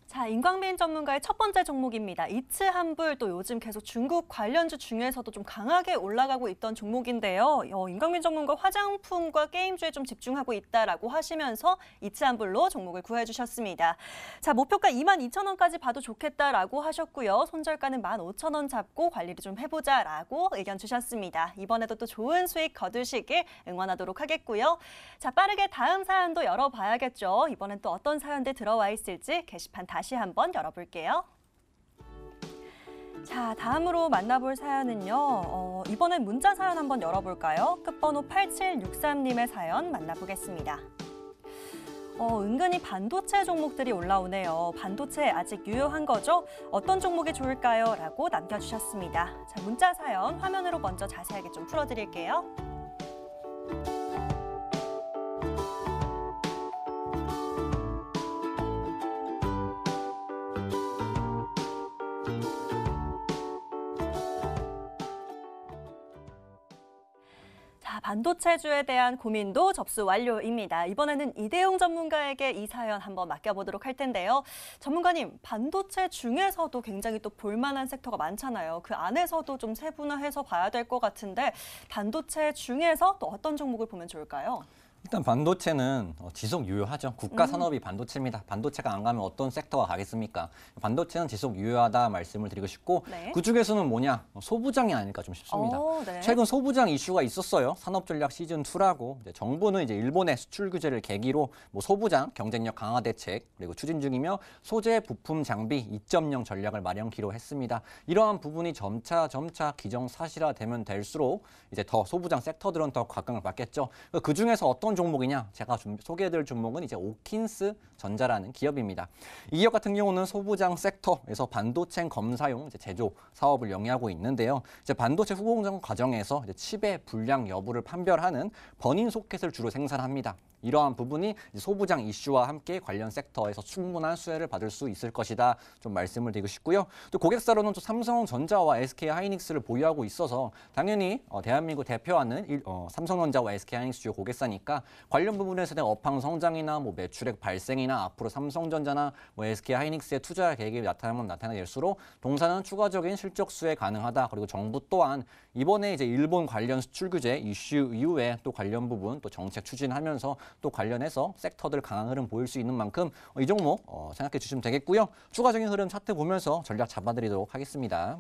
자, 임광빈 전문가의 첫 번째 종목입니다. 이츠한불, 또 요즘 계속 중국 관련주 중에서도 좀 강하게 올라가고 있던 종목인데요. 임광빈 전문가 화장품과 게임주에 좀 집중하고 있다라고 하시면서 이츠한불로 종목을 구해주셨습니다. 자, 목표가 22,000원까지 봐도 좋겠다라고 하셨고요. 손절가는 15,000원 잡고 관리를 좀 해보자라고 의견 주셨습니다. 이번에도 또 좋은 수익 거두시길 응원하도록 하겠고요. 자, 빠르게 다음 사연도 열어봐야겠죠. 이번엔 또 어떤 사연들 들어와 있을지 게시판 다시 한번 열어볼게요. 자, 다음으로 만나볼 사연은요. 이번엔 문자 사연 한번 열어볼까요? 끝번호 8763님의 사연 만나보겠습니다. 은근히 반도체 종목들이 올라오네요. 반도체 아직 유효한 거죠? 어떤 종목이 좋을까요? 라고 남겨주셨습니다. 자, 문자 사연 화면으로 먼저 자세하게 좀 풀어드릴게요. 반도체주에 대한 고민도 접수 완료입니다. 이번에는 이대용 전문가에게 이 사연 한번 맡겨보도록 할 텐데요. 전문가님, 반도체 중에서도 굉장히 또 볼만한 섹터가 많잖아요. 그 안에서도 좀 세분화해서 봐야 될 것 같은데 반도체 중에서 또 어떤 종목을 보면 좋을까요? 일단 반도체는 지속 유효하죠. 국가 산업이 반도체입니다. 반도체가 안 가면 어떤 섹터가 가겠습니까? 반도체는 지속 유효하다 말씀을 드리고 싶고 네. 그중에서는 뭐냐? 소부장이 아닐까 좀 싶습니다. 네. 최근 소부장 이슈가 있었어요. 산업전략 시즌2라고 정부는 이제 일본의 수출 규제를 계기로 소부장 경쟁력 강화 대책 그리고 추진 중이며 소재 부품 장비 2.0 전략을 마련키로 했습니다. 이러한 부분이 점차 기정사실화되면 될수록 이제 더 소부장 섹터들은 더 각광을 받겠죠. 그중에서 어떤 종목이냐? 제가 소개해드릴 종목은 이제 오킨스 전자라는 기업입니다. 이 기업 같은 경우는 소부장 섹터에서 반도체 검사용 제조 사업을 영위하고 있는데요. 이제 반도체 후공정 과정에서 이제 칩의 불량 여부를 판별하는 버닝 소켓을 주로 생산합니다. 이러한 부분이 소부장 이슈와 함께 관련 섹터에서 충분한 수혜를 받을 수 있을 것이다 좀 말씀을 드리고 싶고요. 또 고객사로는 또 삼성전자와 SK하이닉스를 보유하고 있어서 당연히 대한민국 대표하는 삼성전자와 SK하이닉스 주요 고객사니까 관련 부분에서 대한 업황 성장이나 매출액 발생이나 앞으로 삼성전자나 SK하이닉스의 투자 계획이 나타나면 나타날수록 동사는 추가적인 실적 수혜 가능하다. 그리고 정부 또한 이번에 이제 일본 관련 수출 규제 이슈 이후에 또 관련 부분 또 정책 추진하면서 또 관련해서 섹터들 강한 흐름 보일 수 있는 만큼 이 종목 생각해 주시면 되겠고요. 추가적인 흐름 차트 보면서 전략 잡아드리도록 하겠습니다.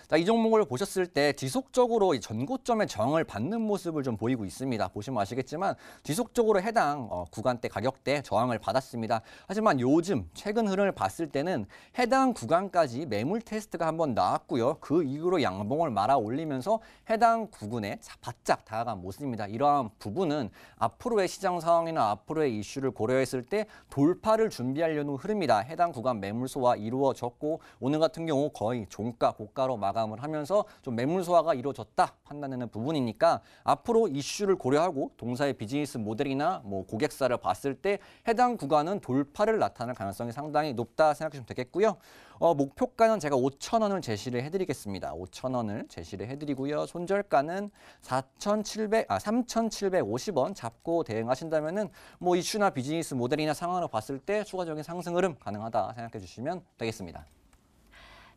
자, 이 종목을 보셨을 때 지속적으로 이 전고점의 저항을 받는 모습을 좀 보이고 있습니다. 보시면 아시겠지만 지속적으로 해당 구간대 가격대 저항을 받았습니다. 하지만 요즘 최근 흐름을 봤을 때는 해당 구간까지 매물 테스트가 한번 나왔고요. 그 이후로 양봉을 말아 올리면서 해당 구간에 바짝 다가간 모습입니다. 이러한 부분은 앞으로의 시장 상황이나 앞으로의 이슈를 고려했을 때 돌파를 준비하려는 흐름이다. 해당 구간 매물소화 이루어졌고 오늘 같은 경우 거의 종가 고가로 마감을 하면서 좀 매물 소화가 이루어졌다 판단되는 부분이니까 앞으로 이슈를 고려하고 동사의 비즈니스 모델이나 고객사를 봤을 때 해당 구간은 돌파를 나타낼 가능성이 상당히 높다 생각하시면 되겠고요. 목표가는 제가 5,000원을 제시를 해드리겠습니다. 5,000원을 제시를 해드리고요. 손절가는 3,750원 잡고 대응하신다면은 이슈나 비즈니스 모델이나 상황을 봤을 때 추가적인 상승 흐름 가능하다 생각해 주시면 되겠습니다.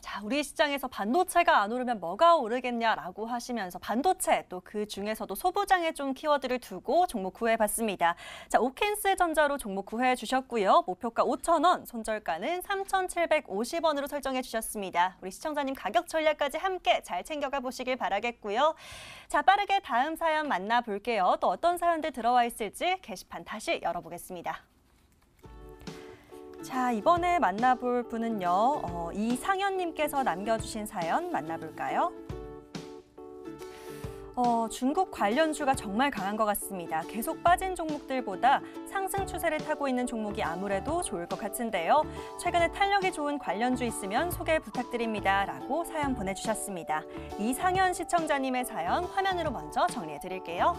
자, 우리 시장에서 반도체가 안 오르면 뭐가 오르겠냐라고 하시면서 반도체 또 그 중에서도 소부장에 좀 키워드를 두고 종목 구해봤습니다. 자, 오켄스 전자로 종목 구해 주셨고요. 목표가 5,000원, 손절가는 3,750원으로 설정해 주셨습니다. 우리 시청자님 가격 전략까지 함께 잘 챙겨가 보시길 바라겠고요. 자, 빠르게 다음 사연 만나볼게요. 또 어떤 사연들 들어와 있을지 게시판 다시 열어보겠습니다. 자, 이번에 만나볼 분은요. 이상현님께서 남겨주신 사연 만나볼까요? 중국 관련주가 정말 강한 것 같습니다. 계속 빠진 종목들보다 상승 추세를 타고 있는 종목이 아무래도 좋을 것 같은데요. 최근에 탄력이 좋은 관련주 있으면 소개 부탁드립니다. 라고 사연 보내주셨습니다. 이상현 시청자님의 사연 화면으로 먼저 정리해 드릴게요.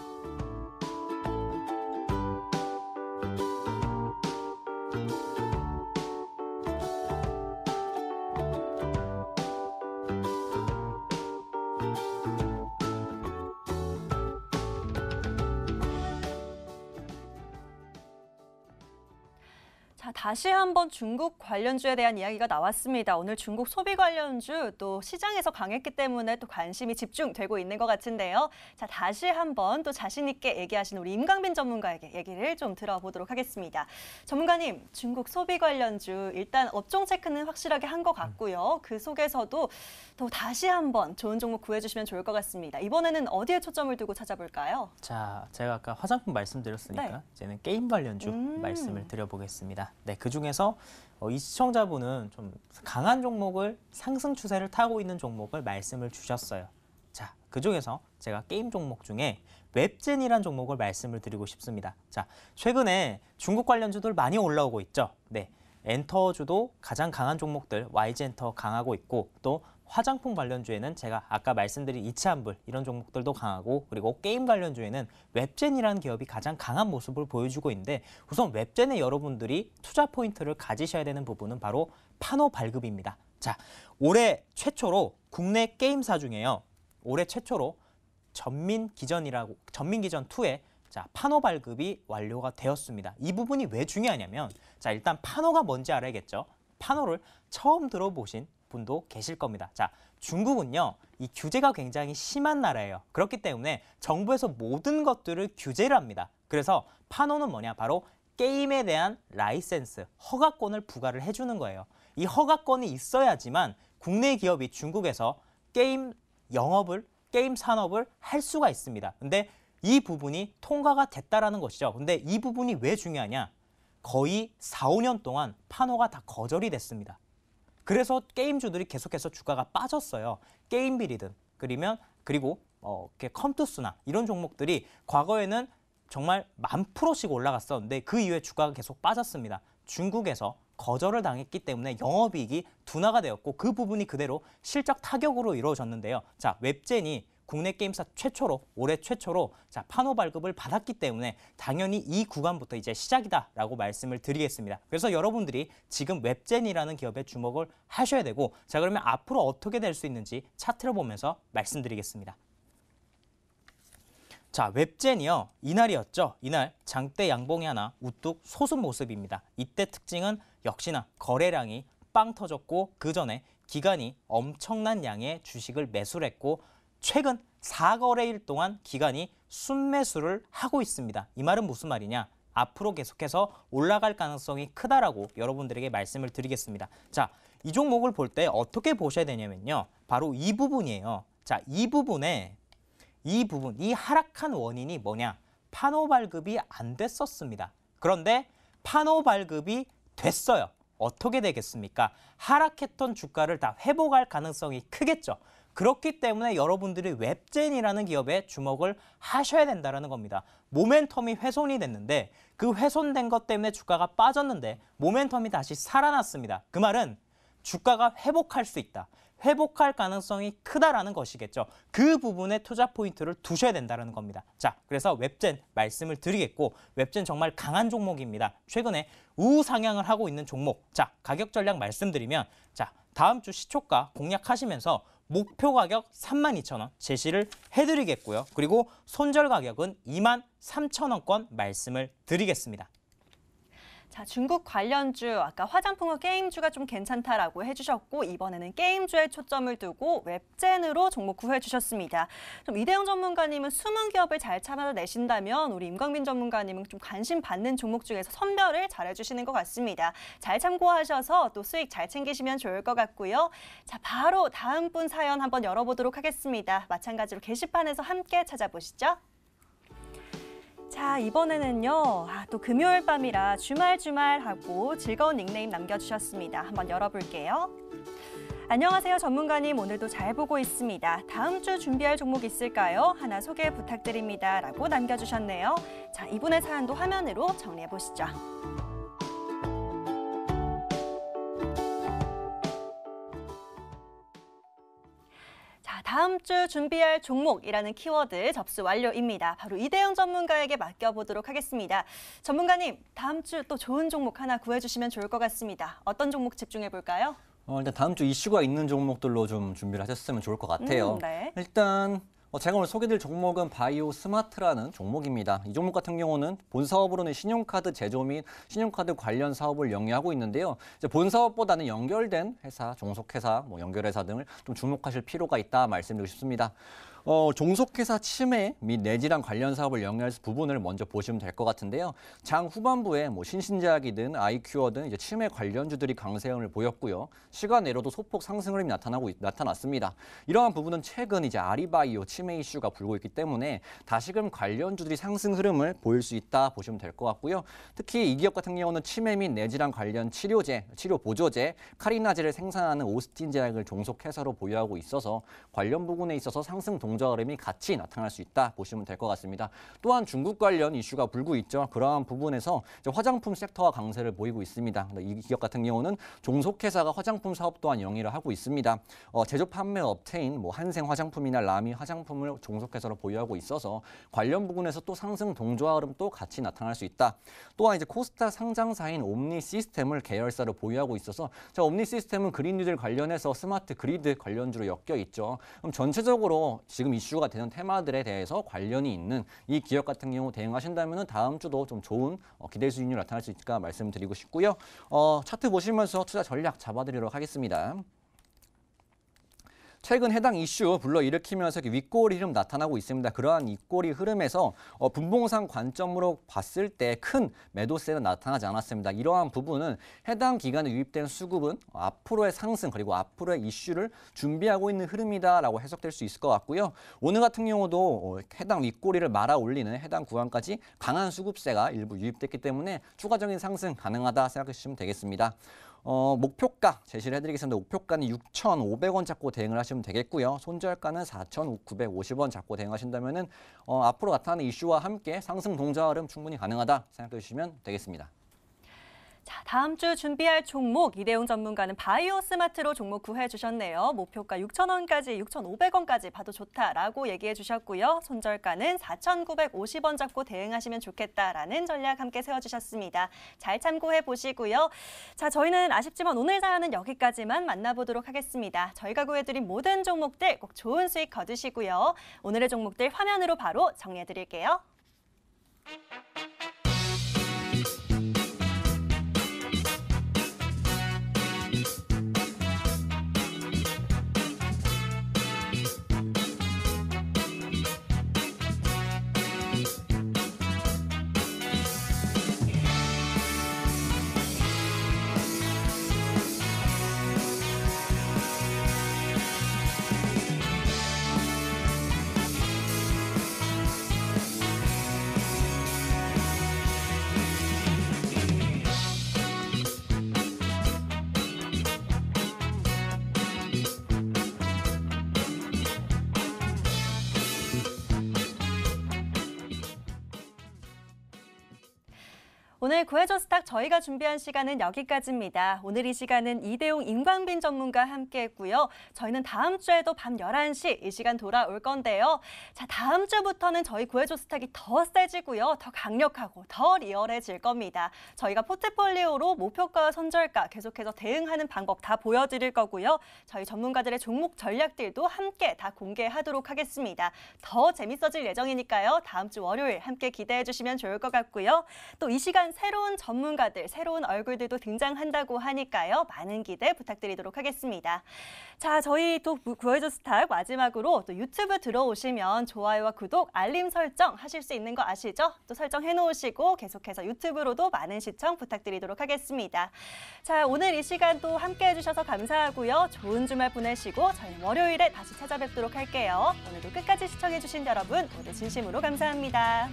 자, 다시 한번 중국 관련주에 대한 이야기가 나왔습니다. 오늘 중국 소비 관련주 또 시장에서 강했기 때문에 또 관심이 집중되고 있는 것 같은데요. 자, 다시 한번 또 자신 있게 얘기하신 우리 임강빈 전문가에게 얘기를 좀 들어보도록 하겠습니다. 전문가님, 중국 소비 관련주 일단 업종 체크는 확실하게 한 것 같고요. 그 속에서도 또 다시 한번 좋은 종목 구해주시면 좋을 것 같습니다. 이번에는 어디에 초점을 두고 찾아볼까요? 자, 제가 아까 화장품 말씀드렸으니까 네. 이제는 게임 관련주 말씀을 드려보겠습니다. 네, 그중에서 이 시청자분은 좀 강한 종목을 상승 추세를 타고 있는 종목을 말씀을 주셨어요. 자, 그중에서 제가 게임 종목 중에 웹젠이라는 종목을 말씀을 드리고 싶습니다. 자, 최근에 중국 관련주들 많이 올라오고 있죠. 네, 엔터주도 가장 강한 종목들 YG엔터 강하고 있고 또 화장품 관련주에는 제가 아까 말씀드린 이치한불 이런 종목들도 강하고 그리고 게임 관련주에는 웹젠이라는 기업이 가장 강한 모습을 보여주고 있는데 우선 웹젠에 여러분들이 투자 포인트를 가지셔야 되는 부분은 바로 판호 발급입니다. 자, 올해 최초로 국내 게임사 중에요. 올해 최초로 전민기전 2에 자, 판호 발급이 완료가 되었습니다. 이 부분이 왜 중요하냐면 자, 일단 판호가 뭔지 알아야겠죠. 판호를 처음 들어보신 분도 계실 겁니다. 자, 중국은요, 이 규제가 굉장히 심한 나라예요. 그렇기 때문에 정부에서 모든 것들을 규제를 합니다. 그래서 판호는 뭐냐? 바로 게임에 대한 라이센스, 허가권을 부과를 해주는 거예요. 이 허가권이 있어야지만 국내 기업이 중국에서 게임 영업을, 게임 산업을 할 수가 있습니다. 근데 이 부분이 통과가 됐다라는 것이죠. 근데 이 부분이 왜 중요하냐? 거의 4, 5년 동안 판호가 다 거절이 됐습니다. 그래서 게임주들이 계속해서 주가가 빠졌어요. 게임빌이든 그리고 컴투스나 이런 종목들이 과거에는 정말 10,000%씩 올라갔었는데 그 이후에 주가가 계속 빠졌습니다. 중국에서 거절을 당했기 때문에 영업이익이 둔화가 되었고 그 부분이 그대로 실적 타격으로 이루어졌는데요. 자, 웹젠이 국내 게임사 최초로 올해 최초로 자, 판호 발급을 받았기 때문에 당연히 이 구간부터 이제 시작이다라고 말씀을 드리겠습니다. 그래서 여러분들이 지금 웹젠이라는 기업에 주목을 하셔야 되고 자, 그러면 앞으로 어떻게 될 수 있는지 차트를 보면서 말씀드리겠습니다. 자, 웹젠이요. 이날이었죠. 이날 장대 양봉이 하나 우뚝 솟은 모습입니다. 이때 특징은 역시나 거래량이 빵 터졌고 그 전에 기관이 엄청난 양의 주식을 매수를 했고 최근 4거래일 동안 기관이 순매수를 하고 있습니다. 이 말은 무슨 말이냐? 앞으로 계속해서 올라갈 가능성이 크다라고 여러분들에게 말씀을 드리겠습니다. 자, 이 종목을 볼 때 어떻게 보셔야 되냐면요. 바로 이 부분이에요. 자, 이 하락한 원인이 뭐냐? 판호 발급이 안 됐었습니다. 그런데 판호 발급이 됐어요. 어떻게 되겠습니까? 하락했던 주가를 다 회복할 가능성이 크겠죠. 그렇기 때문에 여러분들이 웹젠이라는 기업에 주목을 하셔야 된다는 겁니다. 모멘텀이 훼손이 됐는데 그 훼손된 것 때문에 주가가 빠졌는데 모멘텀이 다시 살아났습니다. 그 말은 주가가 회복할 수 있다. 회복할 가능성이 크다라는 것이겠죠. 그 부분에 투자 포인트를 두셔야 된다는 겁니다. 자, 그래서 웹젠 말씀을 드리겠고 웹젠 정말 강한 종목입니다. 최근에 우상향을 하고 있는 종목. 자, 가격 전략 말씀드리면 자, 다음 주 시초가 공략하시면서 목표 가격 32,000원 제시를 해드리겠고요. 그리고 손절 가격은 23,000원권 말씀을 드리겠습니다. 자, 중국 관련주, 아까 화장품과 게임주가 좀 괜찮다라고 해주셨고 이번에는 게임주에 초점을 두고 웹젠으로 종목 구해주셨습니다. 좀 이대영 전문가님은 숨은 기업을 잘 찾아내신다면 우리 임광빈 전문가님은 좀 관심 받는 종목 중에서 선별을 잘 해주시는 것 같습니다. 잘 참고하셔서 또 수익 잘 챙기시면 좋을 것 같고요. 자, 바로 다음 분 사연 한번 열어보도록 하겠습니다. 마찬가지로 게시판에서 함께 찾아보시죠. 자, 이번에는요. 또 금요일 밤이라 주말하고 즐거운 닉네임 남겨주셨습니다. 한번 열어볼게요. 안녕하세요, 전문가님. 오늘도 잘 보고 있습니다. 다음 주 준비할 종목 있을까요? 하나 소개 부탁드립니다. 라고 남겨주셨네요. 자, 이분의 사연도 화면으로 정리해보시죠. 다음 주 준비할 종목이라는 키워드 접수 완료입니다. 바로 이대영 전문가에게 맡겨보도록 하겠습니다. 전문가님, 다음 주 또 좋은 종목 하나 구해주시면 좋을 것 같습니다. 어떤 종목 집중해볼까요? 일단 다음 주 이슈가 있는 종목들로 좀 준비를 하셨으면 좋을 것 같아요. 네. 일단 제가 오늘 소개드릴 종목은 바이오 스마트라는 종목입니다. 이 종목 같은 경우는 본 사업으로는 신용카드 제조 및 신용카드 관련 사업을 영위하고 있는데요. 이제 본 사업보다는 연결된 회사, 종속회사, 연결회사 등을 좀 주목하실 필요가 있다 말씀드리고 싶습니다. 종속회사 침해 및 내질환 관련 사업을 영위할 부분을 먼저 보시면 될 것 같은데요. 장 후반부에 신신제약이든 아이큐어든 이제 침해 관련주들이 강세형을 보였고요. 시간 내로도 소폭 상승 흐름이 나타났습니다. 이러한 부분은 최근 이제 아리바이오 침해 이슈가 불고 있기 때문에 다시금 관련주들이 상승 흐름을 보일 수 있다 보시면 될 것 같고요. 특히 이 기업 같은 경우는 침해 및 내질환 관련 치료제, 치료 보조제, 카리나제를 생산하는 오스틴 제약을 종속회사로 보유하고 있어서 관련 부분에 있어서 상승 동조 흐름이 같이 나타날 수 있다 보시면 될 것 같습니다. 또한 중국 관련 이슈가 불고 있죠. 그러한 부분에서 이제 화장품 섹터가 강세를 보이고 있습니다. 이 기업 같은 경우는 종속회사가 화장품 사업 또한 영위를 하고 있습니다. 제조 판매 업체인 한생 화장품이나 라미 화장품을 종속회사로 보유하고 있어서 관련 부분에서 또 상승 동조화 흐름도 같이 나타날 수 있다. 또한 이제 코스닥 상장사인 옴니 시스템을 계열사로 보유하고 있어서 옴니 시스템은 그린뉴딜 관련해서 스마트 그리드 관련주로 엮여 있죠. 그럼 전체적으로 지금 이슈가 되는 테마들에 대해서 관련이 있는 이 기업 같은 경우 대응하신다면 다음 주도 좀 좋은 기대 수익률이 나타날 수 있을까 말씀드리고 싶고요. 차트 보시면서 투자 전략 잡아드리도록 하겠습니다. 최근 해당 이슈 불러일으키면서 윗꼬리 흐름 나타나고 있습니다. 그러한 윗꼬리 흐름에서 분봉상 관점으로 봤을 때 큰 매도세는 나타나지 않았습니다. 이러한 부분은 해당 기간에 유입된 수급은 앞으로의 상승 그리고 앞으로의 이슈를 준비하고 있는 흐름이다라고 해석될 수 있을 것 같고요. 오늘 같은 경우도 해당 윗꼬리를 말아 올리는 해당 구간까지 강한 수급세가 일부 유입됐기 때문에 추가적인 상승 가능하다 생각해 주시면 되겠습니다. 목표가 제시를 해드리겠습니다. 목표가는 6,500원 잡고 대응을 하시면 되겠고요. 손절가는 4,950원 잡고 대응하신다면 앞으로 나타나는 이슈와 함께 상승 동조화 흐름 충분히 가능하다 생각해 주시면 되겠습니다. 자, 다음 주 준비할 종목 이대용 전문가는 바이오 스마트로 종목 구해주셨네요. 목표가 6,000원까지 6,500원까지 봐도 좋다라고 얘기해 주셨고요. 손절가는 4,950원 잡고 대응하시면 좋겠다라는 전략 함께 세워주셨습니다. 잘 참고해 보시고요. 자, 저희는 아쉽지만 오늘 사연은 여기까지만 만나보도록 하겠습니다. 저희가 구해드린 모든 종목들 꼭 좋은 수익 거두시고요. 오늘의 종목들 화면으로 바로 정리해 드릴게요. 오늘 구해줘 스탁 저희가 준비한 시간은 여기까지입니다. 오늘 이 시간은 이대용 임광빈 전문가 함께했고요. 저희는 다음 주에도 밤 11시 이 시간 돌아올 건데요. 자, 다음 주부터는 저희 구해줘 스탁이 더 세지고요. 더 강력하고 더 리얼해질 겁니다. 저희가 포트폴리오로 목표가와 손절가 계속해서 대응하는 방법 다 보여드릴 거고요. 저희 전문가들의 종목 전략들도 함께 다 공개하도록 하겠습니다. 더 재밌어질 예정이니까요. 다음 주 월요일 함께 기대해 주시면 좋을 것 같고요. 또 이 시간 하지만 새로운 전문가들, 새로운 얼굴들도 등장한다고 하니까요. 많은 기대 부탁드리도록 하겠습니다. 자, 저희 또 구해줘 스탁 마지막으로 또 유튜브 들어오시면 좋아요와 구독, 알림 설정 하실 수 있는 거 아시죠? 또 설정해 놓으시고 계속해서 유튜브로도 많은 시청 부탁드리도록 하겠습니다. 자, 오늘 이 시간 또 함께 해주셔서 감사하고요. 좋은 주말 보내시고 저희는 월요일에 다시 찾아뵙도록 할게요. 오늘도 끝까지 시청해주신 여러분 모두 진심으로 감사합니다.